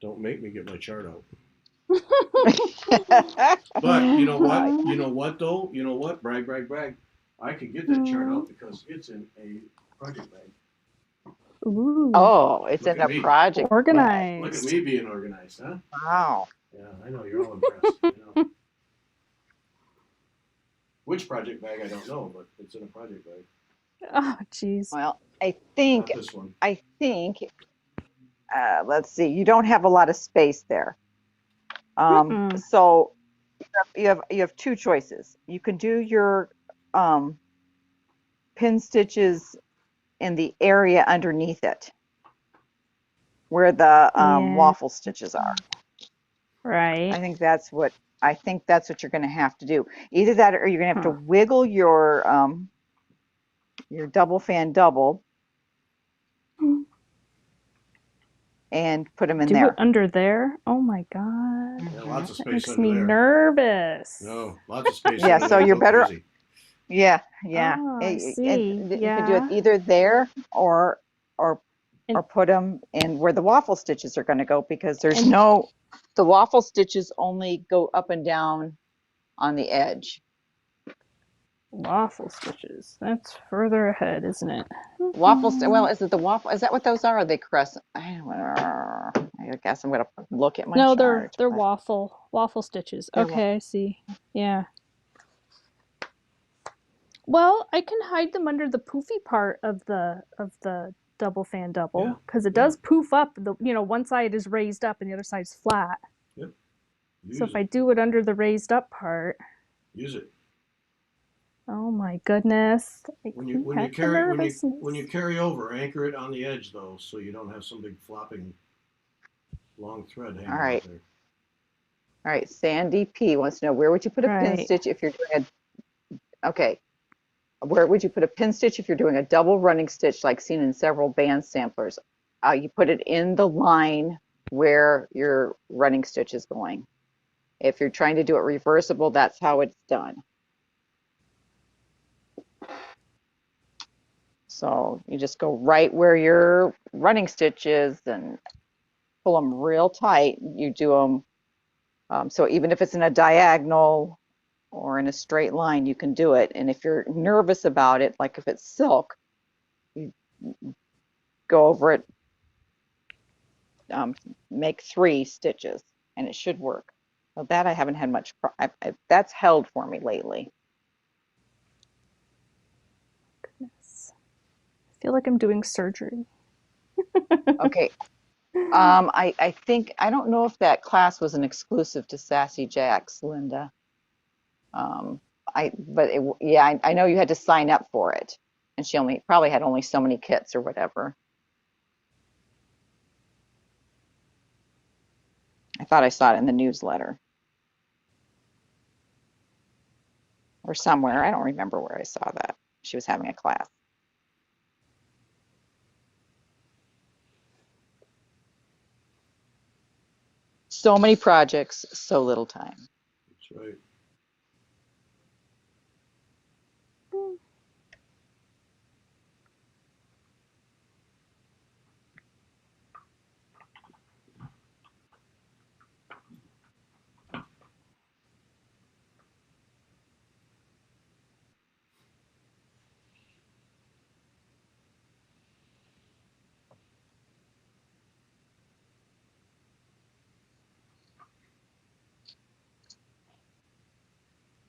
Speaker 1: Don't make me get my chart out.
Speaker 3: uh,
Speaker 1: But you know what?
Speaker 2: Mhm.
Speaker 1: You know what though? You know what? Brag, brag, brag. I could get that chart out because it's in a project bag.
Speaker 2: Ooh,
Speaker 3: oh, it's
Speaker 1: Look
Speaker 3: in
Speaker 1: at
Speaker 3: a
Speaker 1: me.
Speaker 3: project bag.
Speaker 1: Look at
Speaker 2: organized.
Speaker 1: me being organized, huh?
Speaker 3: Wow.
Speaker 1: Yeah, I know you're all impressed. I know. Which project bag I don't know, but it's in a project bag.
Speaker 2: Oh, jeez.
Speaker 3: Well,
Speaker 1: Not this one.
Speaker 3: I think, let's see, you don't have a lot of space there.
Speaker 2: Mm-mm.
Speaker 3: So you have two choices. You can do your um, pin stitches in the area underneath it, where the
Speaker 2: Yeah,
Speaker 3: waffle stitches are.
Speaker 2: right.
Speaker 3: I think that's what you're going to have to do. Either that, or you're going to have to
Speaker 2: Huh.
Speaker 3: wiggle your double fan double and put them in
Speaker 2: Do it
Speaker 3: there.
Speaker 2: under there? Oh my God.
Speaker 1: Yeah,
Speaker 3: Hmm.
Speaker 1: lots of
Speaker 2: That
Speaker 1: space
Speaker 2: makes
Speaker 1: under
Speaker 2: me
Speaker 1: there.
Speaker 2: nervous.
Speaker 1: No, lots of space
Speaker 3: Yeah,
Speaker 1: under
Speaker 3: so
Speaker 1: there.
Speaker 3: you're
Speaker 1: Go
Speaker 3: better.
Speaker 1: crazy.
Speaker 3: Yeah, yeah.
Speaker 2: Oh, I see.
Speaker 3: You can do it
Speaker 2: Yeah.
Speaker 3: either there or
Speaker 2: And
Speaker 3: or put them in where the waffle stitches are going to go because there's
Speaker 2: and
Speaker 3: no the waffle stitches only go up and down on the edge.
Speaker 2: waffle stitches. That's further ahead, isn't it?
Speaker 3: Well, is it the waffle? Is that what those are? Are they crescent? I guess I'm going to look at my
Speaker 2: No,
Speaker 3: chart,
Speaker 2: they're
Speaker 3: but
Speaker 2: waffle stitches.
Speaker 3: they're wa-
Speaker 2: Okay, I see. Yeah. Well, I can hide them under the poofy part of the double fan
Speaker 1: Yeah,
Speaker 2: double because it
Speaker 1: yeah,
Speaker 2: does poof up. One side is raised up and the other side's flat.
Speaker 1: yep.
Speaker 2: So
Speaker 1: Use
Speaker 2: if I
Speaker 1: it.
Speaker 2: do it under the raised up part,
Speaker 1: Use it.
Speaker 2: oh my goodness, I
Speaker 1: When
Speaker 2: can't have the
Speaker 1: when you
Speaker 2: nervousness.
Speaker 1: carry over, anchor it on the edge though, so you don't have some big flopping long thread
Speaker 3: all
Speaker 1: hanging out
Speaker 3: right.
Speaker 1: there.
Speaker 3: All right. Sandy P wants to know where would you put a pin
Speaker 2: Right.
Speaker 3: stitch if you're doing okay. Where would you put a pin stitch if you're doing a double running stitch like seen in several band samplers? You put it in the line where your running stitch is going. If you're trying to do it reversible, that's how it's done. So you just go right where your running stitch is and pull them real tight. You do them, so even if it's in a diagonal or in a straight line, you can do it. And if you're nervous about it, like if it's silk, you go over it, make 3 stitches, and it should work. Well, that I haven't had much, that's held for me lately.
Speaker 2: Goodness. I feel like I'm doing surgery.
Speaker 3: Okay, I think, I don't know if that class was an exclusive to Sassy Jacks, Linda. Um, yeah, I know you had to sign up for it, and she probably had only so many kits or whatever. I thought I saw it in the newsletter or somewhere. I don't remember where I saw that. She was having a class. So many projects, so little time.
Speaker 1: That's right.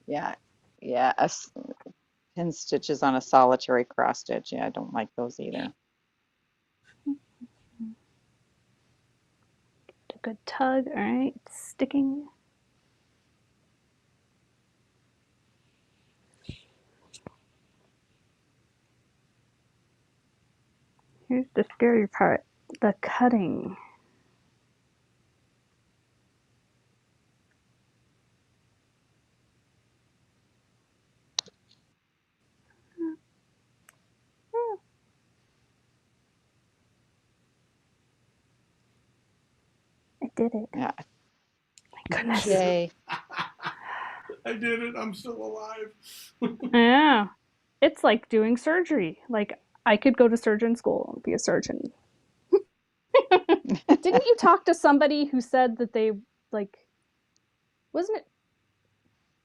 Speaker 3: Yeah, yeah. Pin stitches on a solitary cross stitch. Yeah, I don't like those either.
Speaker 2: A good tug. All right, sticking. Here's the scary part, the cutting. I did it.
Speaker 3: Yeah.
Speaker 2: My goodness.
Speaker 3: Yay.
Speaker 1: I did it. I'm still alive.
Speaker 2: Yeah. It's like doing surgery. Like I could go to surgeon school and be a surgeon. Didn't you talk to somebody who said that they like wasn't it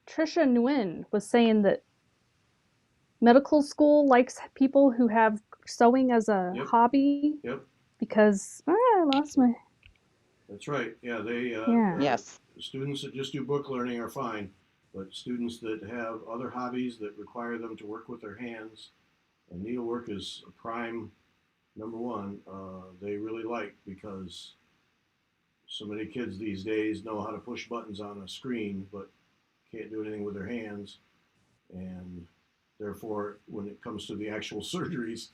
Speaker 2: Trisha Nguyen was saying that medical school likes people who have sewing as a
Speaker 1: Yep.
Speaker 2: hobby
Speaker 1: Yep.
Speaker 2: because I lost my
Speaker 1: That's right. Yeah, they
Speaker 2: Yeah.
Speaker 3: Yes.
Speaker 1: students that just do book learning are fine, but students that have other hobbies that require them to work with their hands, and needlework is a prime number one. They really like because so many kids these days know how to push buttons on a screen, but can't do anything with their hands, and therefore, when it comes to the actual surgeries,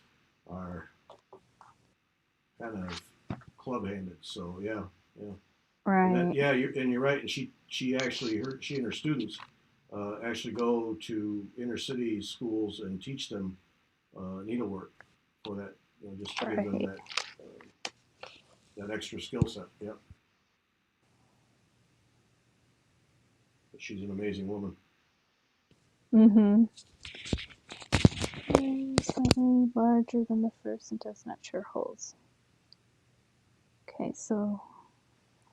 Speaker 1: are kind of club-handed. So yeah, yeah. And
Speaker 2: right.
Speaker 1: yeah, you're right. And she actually she and her students actually go to inner city schools and teach them needlework for that, just to give them
Speaker 2: Right.
Speaker 1: that extra skill set. Yep. But she's an amazing woman.
Speaker 2: Mm-hmm. Slightly larger than the first and does not share holes. Okay, so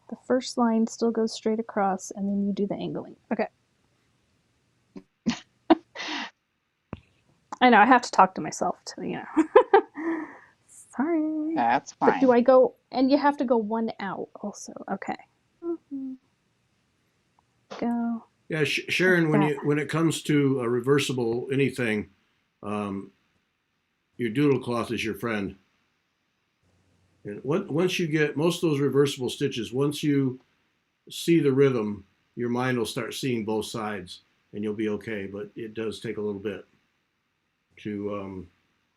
Speaker 2: the first line still goes straight across and then you do the angling. Okay. I know, I have to talk to myself to. Sorry.
Speaker 3: That's
Speaker 2: But do
Speaker 3: fine.
Speaker 2: I go, and you have to go one out also. Okay. Mm-hmm. Go.
Speaker 1: Yeah, Sharon, when it comes to a reversible anything, um, your doodle cloth is your friend. And once you get most of those reversible stitches, once you see the rhythm, your mind will start seeing both sides, and you'll be okay. But it does take a little bit to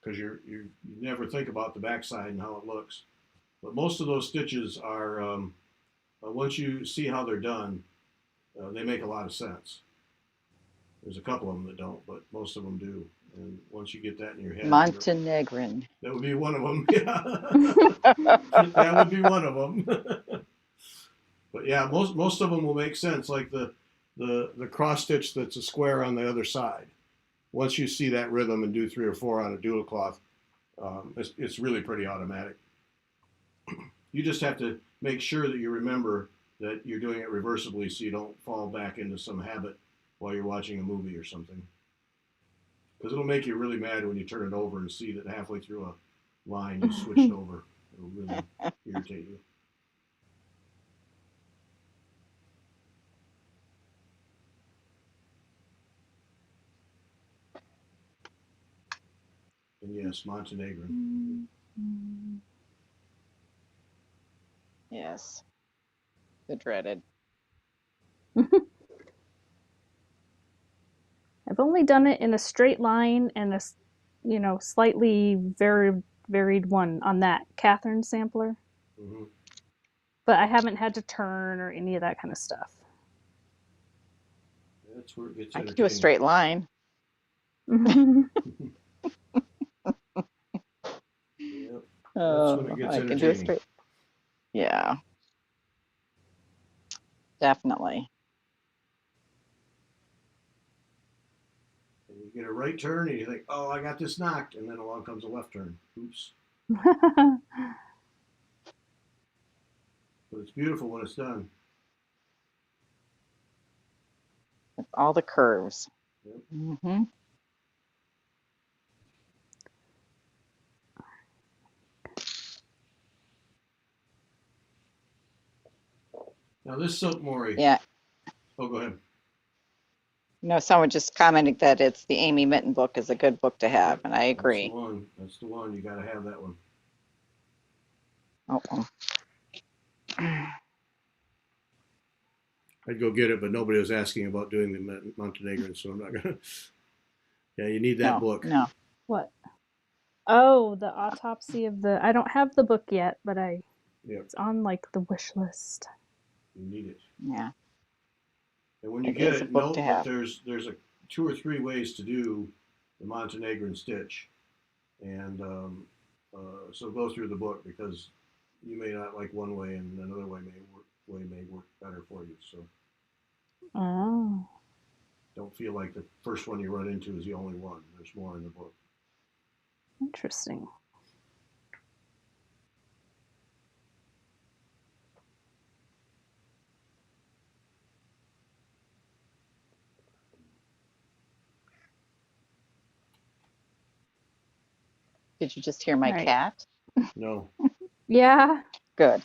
Speaker 1: because you never think about the backside and how it looks. But most of those stitches are once you see how they're done, they make a lot of sense. There's a couple of them that don't, but most of them do. And once you get that in your head,
Speaker 3: Montenegrin.
Speaker 1: that would be one of them. Yeah, that would be one of them. But yeah, most of them will make sense. Like the cross stitch that's a square on the other side. Once you see that rhythm and do 3 or 4 on a doodle cloth, it's really pretty automatic. You just have to make sure that you remember that you're doing it reversibly so you don't fall back into some habit while you're watching a movie or something. Because it'll make you really mad when you turn it over and see that halfway through a line you switched over. It'll really irritate you. And yes, Montenegrin.
Speaker 3: Yes. The dreaded.
Speaker 2: I've only done it in a straight line and a, slightly varied one on that Catherine sampler.
Speaker 1: Mm-hmm.
Speaker 2: But I haven't had to turn or any of that kind of stuff.
Speaker 1: That's where it gets
Speaker 3: I can do a straight line.
Speaker 1: Yep.
Speaker 3: Oh,
Speaker 1: when it gets
Speaker 3: I can do a
Speaker 1: entertaining.
Speaker 3: straight. Yeah. Definitely.
Speaker 1: And you get a right turn and you think, oh, I got this knocked. And then along comes a left turn. Oops. But it's beautiful when it's done.
Speaker 3: With all the curves.
Speaker 1: Yep.
Speaker 3: Mm-hmm.
Speaker 1: Now this silk mori.
Speaker 3: Yeah.
Speaker 1: Oh, go ahead.
Speaker 3: No, someone just commented that it's the Amy Mitten book is a good book to have, and I
Speaker 1: That's the
Speaker 3: agree.
Speaker 1: one. That's the one. You got to have that one.
Speaker 3: Oh,
Speaker 1: I'd go get it, but nobody was asking about doing the Montenegrin, so I'm not gonna. Yeah, you need that
Speaker 3: no,
Speaker 1: book.
Speaker 3: no.
Speaker 2: What? Oh, the autopsy of the. I don't have the book yet, but
Speaker 1: Yep,
Speaker 2: it's on like the wish list.
Speaker 1: you need it.
Speaker 3: Yeah,
Speaker 1: And when you
Speaker 3: it
Speaker 1: get
Speaker 3: is a
Speaker 1: it,
Speaker 3: book to
Speaker 1: note that
Speaker 3: have.
Speaker 1: there's a 2 or 3 ways to do the Montenegrin stitch, and so go through the book because you may not like one way, and another way may work better for you. So
Speaker 2: Oh,
Speaker 1: don't feel like the first one you run into is the only one. There's more in the book.
Speaker 2: interesting.
Speaker 3: Did you just hear my
Speaker 2: All right.
Speaker 3: cat?
Speaker 1: No,
Speaker 2: Yeah.
Speaker 3: Good.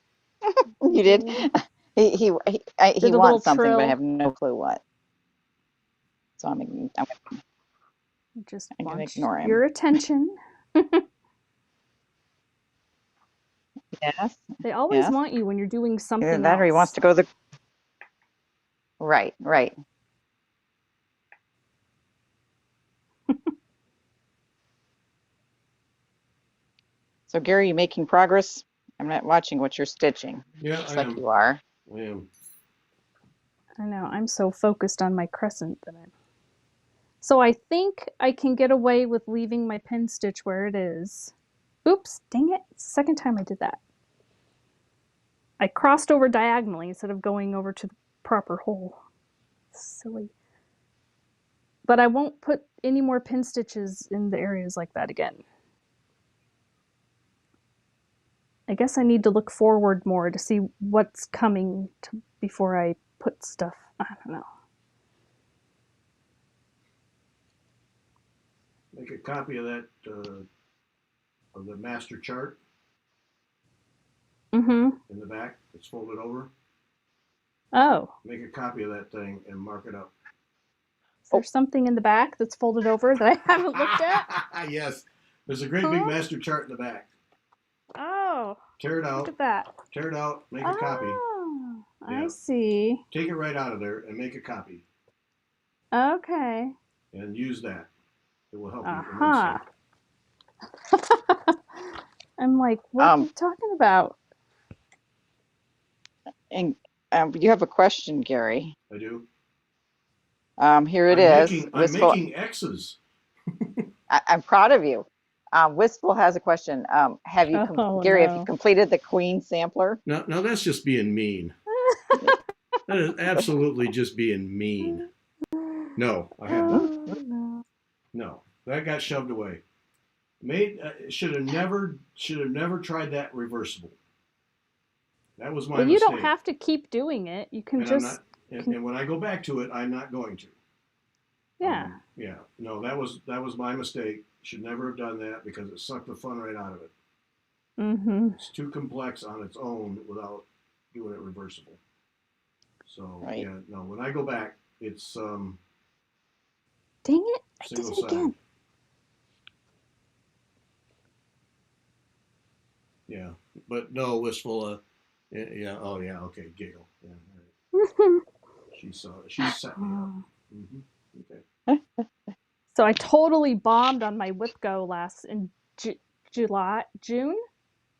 Speaker 3: You did?
Speaker 2: Did
Speaker 3: He
Speaker 2: a little
Speaker 3: wants something, but I
Speaker 2: trill.
Speaker 3: have no clue what. So I'm
Speaker 2: Just
Speaker 3: gonna
Speaker 2: wants
Speaker 3: ignore him.
Speaker 2: your attention.
Speaker 3: Yes,
Speaker 2: They always
Speaker 3: yes.
Speaker 2: want you when you're doing
Speaker 3: Either
Speaker 2: something
Speaker 3: that or he wants
Speaker 2: else.
Speaker 3: to go to the right, right. So Gary, you making progress? I'm not watching what you're stitching.
Speaker 1: yeah,
Speaker 3: Looks
Speaker 1: I
Speaker 3: like
Speaker 1: am.
Speaker 3: you are.
Speaker 1: I am.
Speaker 2: I know, I'm so focused on my crescent that I'm. So I think I can get away with leaving my pin stitch where it is. Oops, dang it. It's the second time I did that. I crossed over diagonally instead of going over to the proper hole. Silly. But I won't put any more pin stitches in the areas like that again. I guess I need to look forward more to see what's coming before I put stuff. I don't know.
Speaker 1: Make a copy of that of the master chart
Speaker 2: Mm-hmm.
Speaker 1: in the back. It's folded over.
Speaker 2: Oh,
Speaker 1: Make a copy of that thing and mark it up.
Speaker 2: is there something in the back that's folded over that I haven't looked at?
Speaker 1: Yes, there's a great big
Speaker 2: Huh?
Speaker 1: master chart in the back.
Speaker 2: Oh,
Speaker 1: Tear it
Speaker 2: look
Speaker 1: out.
Speaker 2: at that.
Speaker 1: Tear it out. Make a copy.
Speaker 2: Oh, I
Speaker 1: Yeah.
Speaker 2: see.
Speaker 1: Take it right out of there and make a copy
Speaker 2: Okay.
Speaker 1: and use that. It will help you
Speaker 2: Uh-huh.
Speaker 1: immensely.
Speaker 2: I'm like, what are
Speaker 3: Um,
Speaker 2: you talking about?
Speaker 3: and you have a question, Gary.
Speaker 1: I do.
Speaker 3: Here it
Speaker 1: I'm
Speaker 3: is.
Speaker 1: making I'm
Speaker 3: Wistful.
Speaker 1: making X's.
Speaker 3: I'm proud of you. Wistful has a question. Have you,
Speaker 2: Oh,
Speaker 3: Gary, have you
Speaker 2: no.
Speaker 3: completed the Queen sampler?
Speaker 1: Now that's just being mean. That is absolutely just being mean. No, I have not.
Speaker 2: Oh, no.
Speaker 1: No, that got shoved away. Should have never tried that reversible. That was my
Speaker 2: Well, you
Speaker 1: mistake.
Speaker 2: don't have to keep doing it. You can
Speaker 1: And I'm
Speaker 2: just,
Speaker 1: not. And when I go back to it, I'm not going to.
Speaker 2: yeah.
Speaker 1: Yeah. No, that was my mistake. Should never have done that because it sucked the fun right out of it.
Speaker 2: Mm-hmm.
Speaker 1: It's too complex on its own without doing it reversible. So
Speaker 3: Right.
Speaker 1: yeah, no. When I go back, it's
Speaker 2: Dang it. I did
Speaker 1: single
Speaker 2: it
Speaker 1: sided.
Speaker 2: again.
Speaker 1: Yeah, but no, wistful. Yeah. Oh yeah. Okay. Giggle. Yeah. All right. She saw it. She set me up. Okay.
Speaker 2: So I totally bombed on my WIPGO last in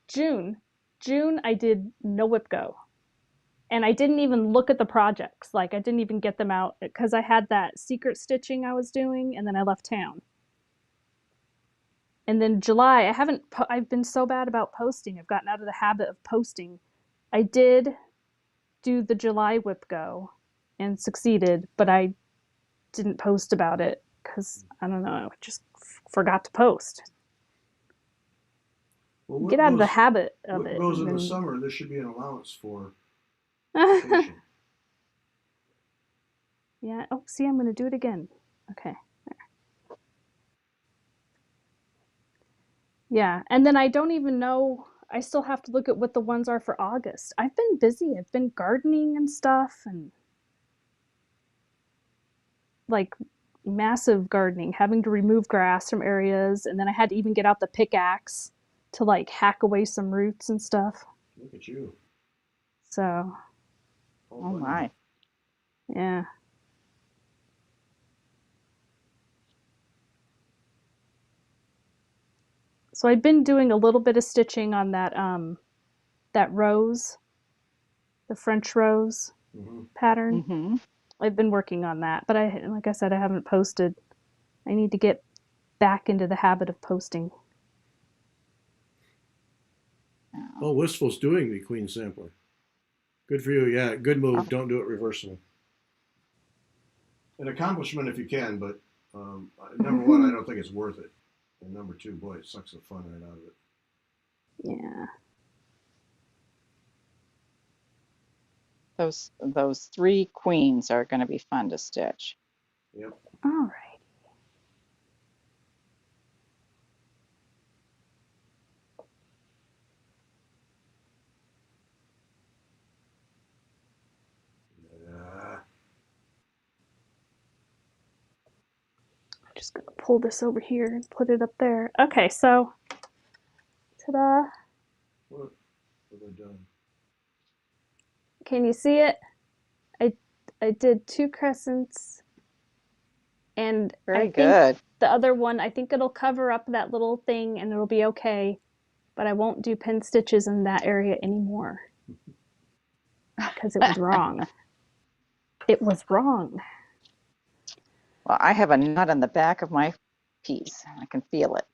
Speaker 2: June. I did no WIPGO, and I didn't even look at the projects. Like I didn't even get them out because I had that secret stitching I was doing, and then I left town. And then July, I've been so bad about posting. I've gotten out of the habit of posting. I did do the July WIPGO and succeeded, but I didn't post about it because I don't know, I just forgot to post.
Speaker 1: Well,
Speaker 2: Get out of the habit of
Speaker 1: what
Speaker 2: it.
Speaker 1: goes in the
Speaker 2: and
Speaker 1: summer? There should be an allowance for
Speaker 2: then-
Speaker 1: vacation.
Speaker 2: Yeah. Oh, see, I'm going to do it again. Okay. Yeah. And then I don't even know. I still have to look at what the ones are for August. I've been busy. I've been gardening and stuff. And like massive gardening, having to remove grass from areas, and then I had to even get out the pickaxe to like hack away some roots and stuff.
Speaker 1: Look at you.
Speaker 2: So,
Speaker 1: All
Speaker 3: Oh
Speaker 1: bunny.
Speaker 3: my.
Speaker 2: yeah. So I've been doing a little bit of stitching on that rose, the French rose
Speaker 1: Mhm.
Speaker 2: pattern.
Speaker 3: Mm-hmm.
Speaker 2: I've been working on that, but like I said, I haven't posted. I need to get back into the habit of posting.
Speaker 1: Oh, Wistful's doing the Queen sampler. Good for you. Yeah, good move.
Speaker 3: Oh.
Speaker 1: Don't do it reversing. An accomplishment if you can, but number one, I don't think it's worth it. And number two, boy, it sucks the fun right out of it.
Speaker 2: Yeah.
Speaker 3: Those three queens are going to be fun to stitch.
Speaker 1: Yep.
Speaker 2: All right.
Speaker 1: Yeah.
Speaker 2: I'm just gonna pull this over here and put it up there. Okay, so ta-da.
Speaker 1: What have I done?
Speaker 2: Can you see it? I did 2 crescents, and I
Speaker 3: Very
Speaker 2: think
Speaker 3: good.
Speaker 2: the other one, I think it'll cover up that little thing and it'll be okay, but I won't do pin stitches in that area anymore because it was wrong. It was wrong.
Speaker 3: Well, I have a nut on the back of my piece. I can feel it.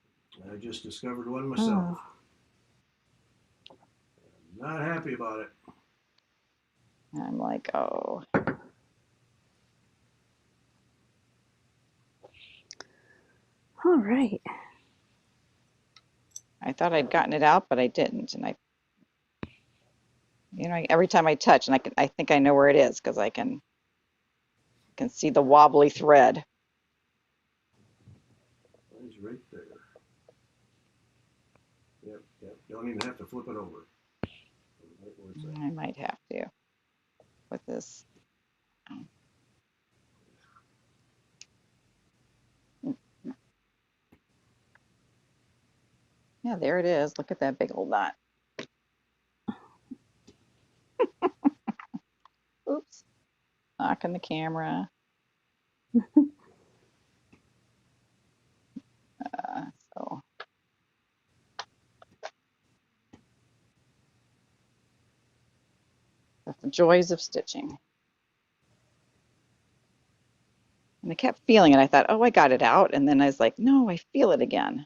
Speaker 1: I just discovered one myself.
Speaker 2: Oh.
Speaker 1: Not happy about it.
Speaker 3: I'm like, oh.
Speaker 2: All right.
Speaker 3: I thought I'd gotten it out, but I didn't. And every time I touch, and I think I know where it is because I can see the wobbly thread.
Speaker 1: Mine's right there. Yep, yep. Don't even have to flip it over. Right where it's at.
Speaker 3: I might have to with this. Yeah, there it is. Look at that big old knot. Oops. Knocking the camera. So that's the joys of stitching. And I kept feeling it. I thought, oh, I got it out. And then I was like, no, I feel it again.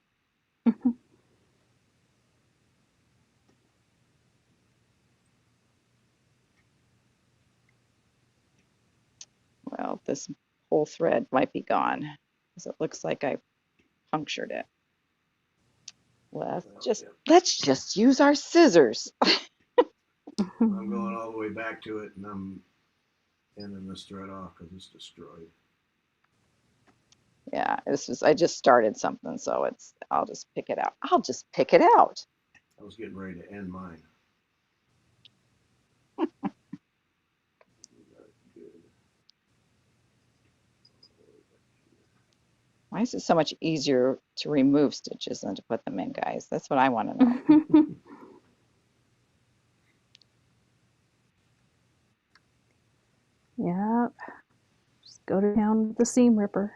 Speaker 3: Well, this whole thread might be gone because it looks like I punctured it. Let's just use our scissors.
Speaker 1: I'm going all the way back to it, and I'm ending this thread off because it's destroyed.
Speaker 3: Yeah, I just started something, so I'll just pick it out. I'll just pick it out.
Speaker 1: I was getting ready to end mine.
Speaker 3: Why is it so much easier to remove stitches than to put them in, guys? That's what I want to know.
Speaker 2: Yep. Just go to town with the seam ripper.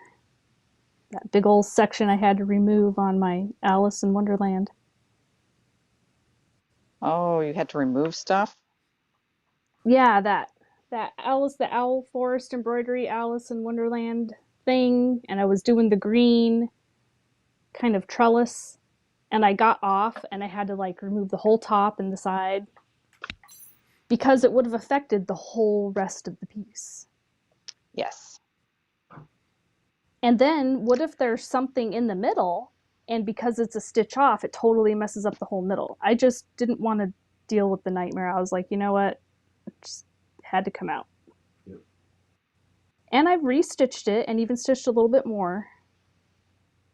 Speaker 2: That big old section I had to remove on my Alice in Wonderland.
Speaker 3: Oh, you had to remove stuff?
Speaker 2: Yeah, that Alice the Owl Forest embroidery Alice in Wonderland thing, and I was doing the green kind of trellis, and I got off and I had to like remove the whole top and the side because it would have affected the whole rest of the piece.
Speaker 3: Yes.
Speaker 2: And then what if there's something in the middle, and because it's a stitch off, it totally messes up the whole middle? I just didn't want to deal with the nightmare. I was like, you know what? It just had to come out.
Speaker 1: Yep.
Speaker 2: And I've restitched it and even stitched a little bit more,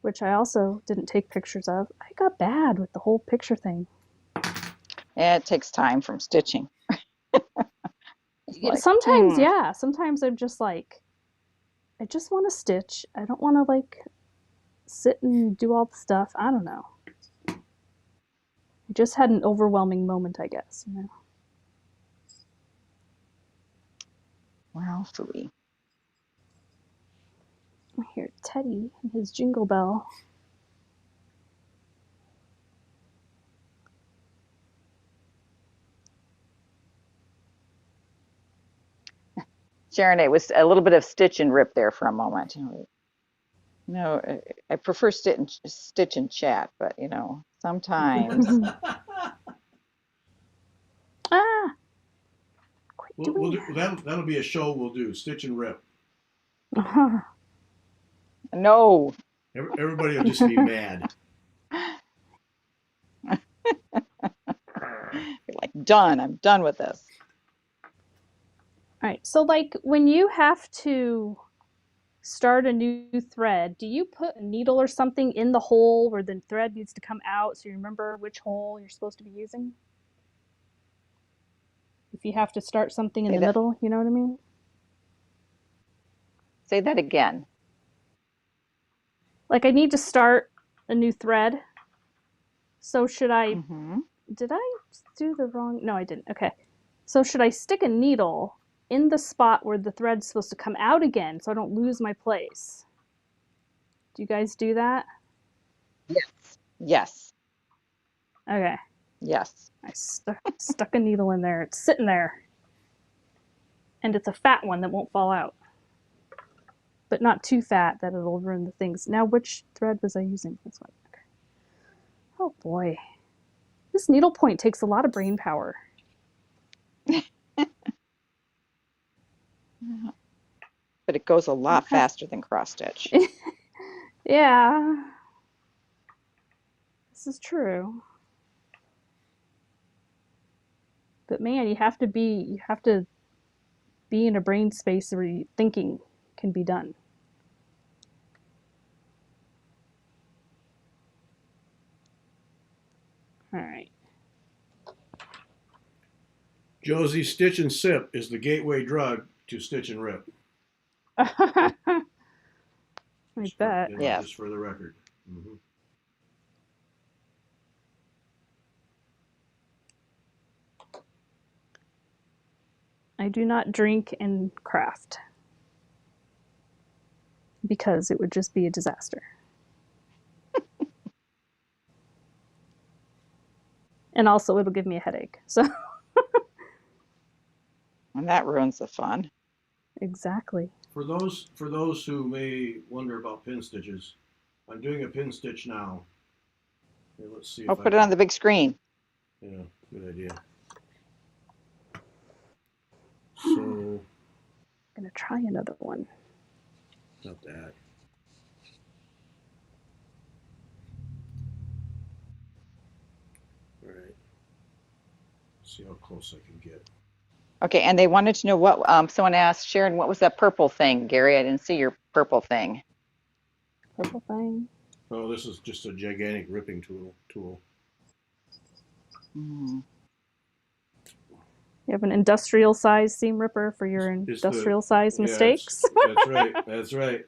Speaker 2: which I also didn't take pictures of. I got bad with the whole picture thing.
Speaker 3: Yeah, it takes time from stitching. Like,
Speaker 2: Sometimes, yeah. Sometimes I'm just like, I just want to stitch. I don't want to like sit and do all the stuff. I don't know. I just had an overwhelming moment, I guess. You know.
Speaker 3: Well, phooey.
Speaker 2: I hear Teddy and his jingle bell.
Speaker 3: Sharon, it was a little bit of stitch and rip there for a moment. No, I prefer stitch and chat, but sometimes.
Speaker 2: Ah, quit
Speaker 1: We'll
Speaker 2: doing
Speaker 1: do, that'll be a show we'll do, Stitch and Rip.
Speaker 2: that.
Speaker 3: No.
Speaker 1: Everybody will just be mad.
Speaker 3: You're like, done. I'm done with this.
Speaker 2: All right. So, like, when you have to start a new thread, do you put a needle or something in the hole where the thread needs to come out so you remember which hole you're supposed to be using? If you have to start something in
Speaker 3: Say
Speaker 2: the
Speaker 3: that,
Speaker 2: middle, you know what I mean?
Speaker 3: say that again.
Speaker 2: Like, I need to start a new thread. So, should I?
Speaker 3: Hmm.
Speaker 2: Did I do the wrong? No, I didn't. Okay. So, should I stick a needle in the spot where the thread's supposed to come out again so I don't lose my place? Do you guys do that?
Speaker 3: Yes. Yes.
Speaker 2: Okay.
Speaker 3: Yes.
Speaker 2: I stuck a needle in there. It's sitting there. And it's a fat one that won't fall out. But not too fat that it'll ruin the things. Now, which thread was I using? This one. Okay. Oh boy. This needle point takes a lot of brain power.
Speaker 3: But it goes a lot
Speaker 2: Has...
Speaker 3: faster than cross stitch.
Speaker 2: Yeah. This is true. But man, you have to be in a brain space where thinking can be done. All right.
Speaker 1: Josie, Stitch and Sip is the gateway drug to Stitch and Rip.
Speaker 2: I bet.
Speaker 3: Yes.
Speaker 1: Just for the record. Mm-hmm.
Speaker 2: I do not drink and craft because it would just be a disaster. And also, it'll give me a headache. So,
Speaker 3: And that ruins the fun.
Speaker 2: exactly.
Speaker 1: For those who may wonder about pin stitches, I'm doing a pin stitch now. Here, let's see.
Speaker 3: Oh, put it on the big screen.
Speaker 1: Yeah, good idea. So,
Speaker 2: I'm gonna try another one.
Speaker 1: not that. All right. See how close I can get.
Speaker 3: Okay, and they wanted to know what someone asked, Sharon, what was that purple thing? Gary, I didn't see your purple thing.
Speaker 2: Purple thing.
Speaker 1: Oh, this is just a gigantic ripping tool.
Speaker 3: Mm.
Speaker 2: You have an industrial size seam ripper for your
Speaker 1: It's
Speaker 2: industrial size
Speaker 1: yeah,
Speaker 2: mistakes.
Speaker 1: That's right. That's right.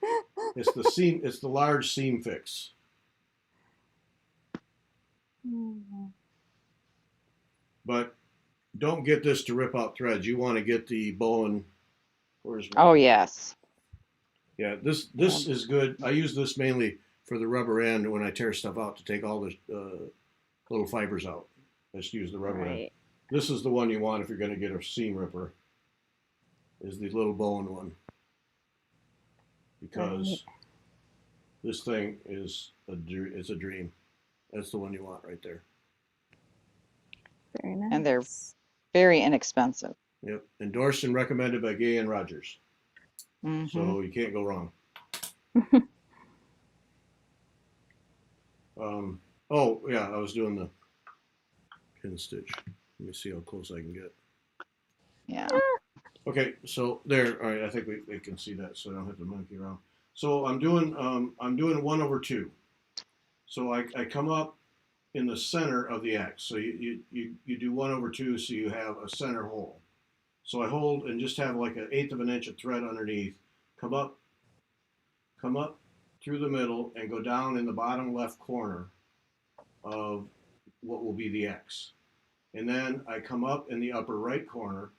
Speaker 1: It's the seam. It's the large seam fix. But don't get this to rip out threads. You want to get the Bowen. Where's my,
Speaker 3: Oh, yes.
Speaker 1: yeah, this is good. I use this mainly for the rubber end when I tear stuff out to take all the little fibers out. I just use the rubber end.
Speaker 2: Right.
Speaker 1: This is the one you want if you're going to get a seam ripper. Is the little Bowen one, because this thing is it's a dream. That's the one you want right there.
Speaker 2: Very nice.
Speaker 3: And they're very inexpensive.
Speaker 1: Yep, endorsed and recommended by Gay and Rogers.
Speaker 3: Mm-hmm.
Speaker 1: So you can't go wrong. Oh yeah, I was doing the pin stitch. Let me see how close I can get.
Speaker 3: Yeah.
Speaker 1: Okay, so there. All right, I think they can see that, so I don't have to monkey around. So I'm doing 1/2. So I come up in the center of the X. So you do 1/2, so you have a center hole. So I hold and just have like 1/8 of an inch of thread underneath. Come up come up through the middle and go down in the bottom left corner of what will be the X. And then I come up in the upper right corner,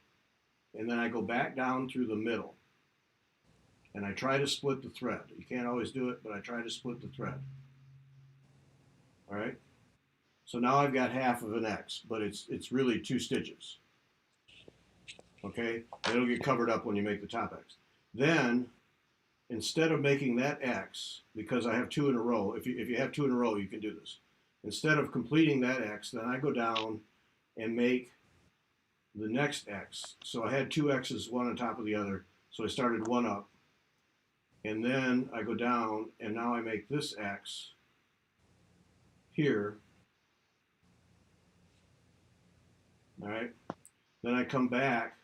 Speaker 1: and then I go back down through the middle. And I try to split the thread. You can't always do it, but I try to split the thread. All right? So now I've got half of an X, but it's really 2 stitches. Okay? It'll get covered up when you make the top X. Then, instead of making that X, because I have 2 in a row, if you have 2 in a row, you can do this. Instead of completing that X, then I go down and make the next X. So I had 2 X's, one on top of the other. So I started one up. And then I go down, and now I make this X here. All right. Then I come back,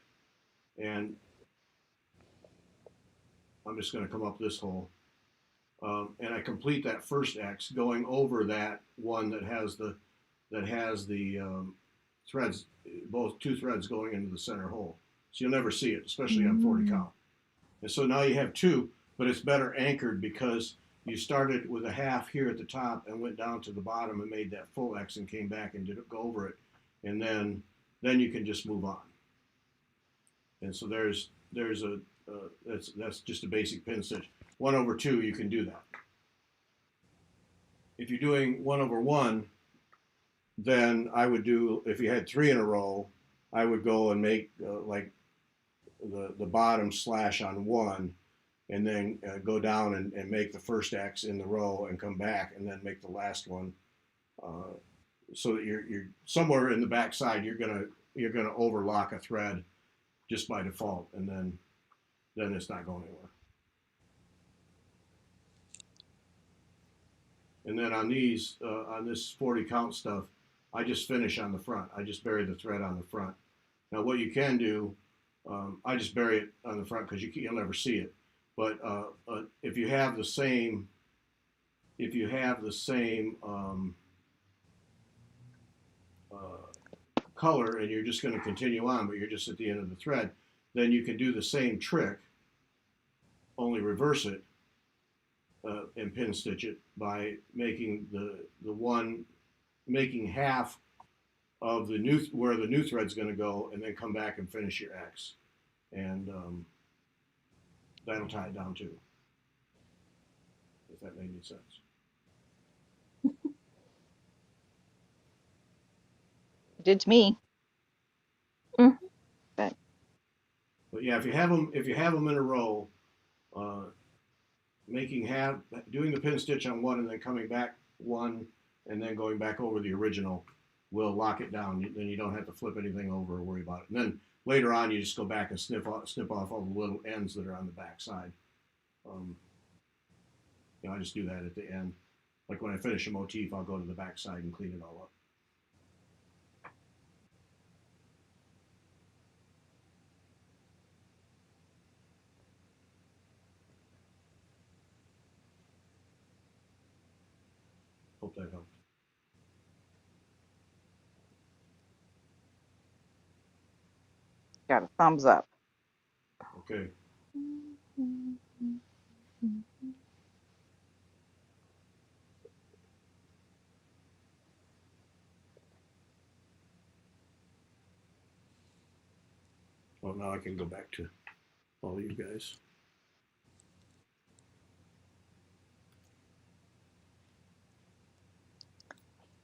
Speaker 1: and I'm just going to come up this hole. And I complete that first X, going over that one that has the threads, both 2 threads going into the center hole. So you'll never see it, especially on 40 count. And so now you have 2, but it's better anchored because you started with a half here at the top and went down to the bottom and made that full X and came back and did go over it. And then you can just move on. And so there's that's just a basic pin stitch. 1/2, you can do that. If you're doing 1/1, then I would do, if you had 3 in a row, I would go and make like the bottom slash on 1, and then go down and make the first X in the row and come back and then make the last one, so that you're somewhere in the back side, you're gonna overlock a thread just by default, and then it's not going anywhere. And then on these, on this 40 count stuff, I just finish on the front. I just bury the thread on the front. Now what you can do, I just bury it on the front because you'll never see it. But if you have the same, color, and you're just going to continue on, but you're just at the end of the thread, then you can do the same trick, only reverse it, and pin stitch it by making making half of the where the new thread's going to go, and then come back and finish your X, and that'll tie it down too, if that made any sense.
Speaker 3: It did to me.
Speaker 1: But yeah, if you have them in a row, doing the pin stitch on one and then coming back one and then going back over the original will lock it down. Then you don't have to flip anything over or worry about it. And then later on, you just go back and snip off all the little ends that are on the back side. I just do that at the end. Like when I finish a motif, I'll go to the back side and clean it all up. Hope that helped.
Speaker 3: Got a thumbs up.
Speaker 1: Okay. Well, now I can go back to all you guys.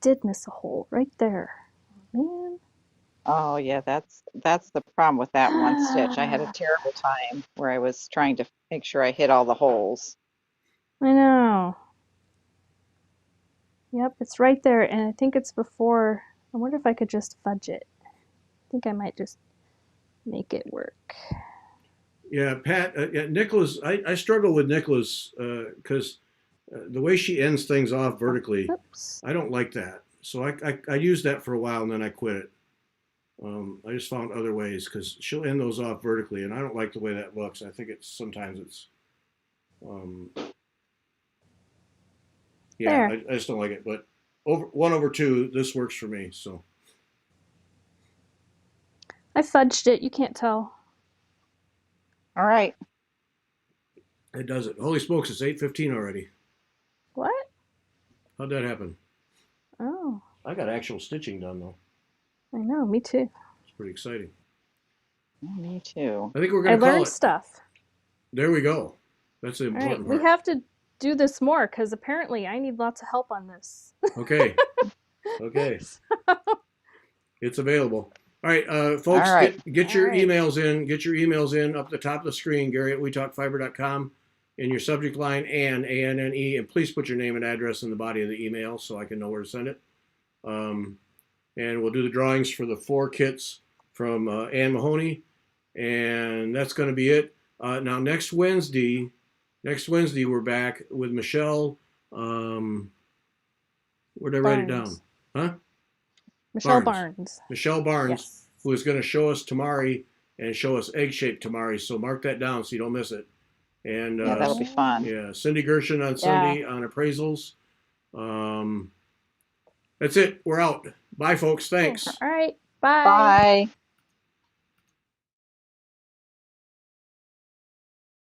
Speaker 2: Did miss a hole right there. Oh, man.
Speaker 3: Oh yeah, that's the problem with that one stitch. I had a terrible time where I was trying to make sure I hit all the holes.
Speaker 2: I know. Yep, it's right there, and I think it's before. I wonder if I could just fudge it. I think I might just make it work.
Speaker 1: Yeah, Pat, Nicola's, I struggle with Nicola's because the way she ends things off vertically,
Speaker 2: Oops.
Speaker 1: I don't like that. So I used that for a while and then I quit it. I just found other ways because she'll end those off vertically, and I don't like the way that looks. I think sometimes it's, yeah, I just don't like it. But 1/2, this works for me. So
Speaker 2: I fudged it. You can't tell.
Speaker 3: All right.
Speaker 1: It does it. Holy smokes, it's 8:15 already.
Speaker 2: What?
Speaker 1: How'd that happen?
Speaker 2: Oh,
Speaker 1: I got actual stitching done though.
Speaker 2: I know. Me too.
Speaker 1: It's pretty exciting.
Speaker 3: Me too.
Speaker 1: I think we're
Speaker 2: I
Speaker 1: gonna call
Speaker 2: learned
Speaker 1: it.
Speaker 2: stuff.
Speaker 1: There we go. That's the
Speaker 2: All right,
Speaker 1: important
Speaker 2: we
Speaker 1: part.
Speaker 2: have to do this more because apparently I need lots of help on this.
Speaker 1: Okay. Okay. It's available. All right, folks,
Speaker 3: All right.
Speaker 1: get your
Speaker 2: All right.
Speaker 1: emails in. Get your emails in up the top of the screen, Gary at WeTalkFiber.com, in your subject line and ANNE, and please put your name and address in the body of the email so I can know where to send it. And we'll do the drawings for the 4 kits from Ann Mahoney, and that's going to be it. Now next Wednesday we're back with Michelle. Where'd I write it down?
Speaker 2: Barnes.
Speaker 1: Huh?
Speaker 2: Michelle
Speaker 1: Barnes.
Speaker 2: Barnes.
Speaker 1: Michelle Barnes,
Speaker 2: Yes.
Speaker 1: who is going to show us tamari and show us egg-shaped tamari. So mark that down so you don't miss it. And
Speaker 3: Yeah, that'll be fun.
Speaker 1: yeah, Cindy Gershon on Sunday on appraisals. That's it. We're out. Bye, folks. Thanks.
Speaker 2: All right. Bye.
Speaker 3: Bye.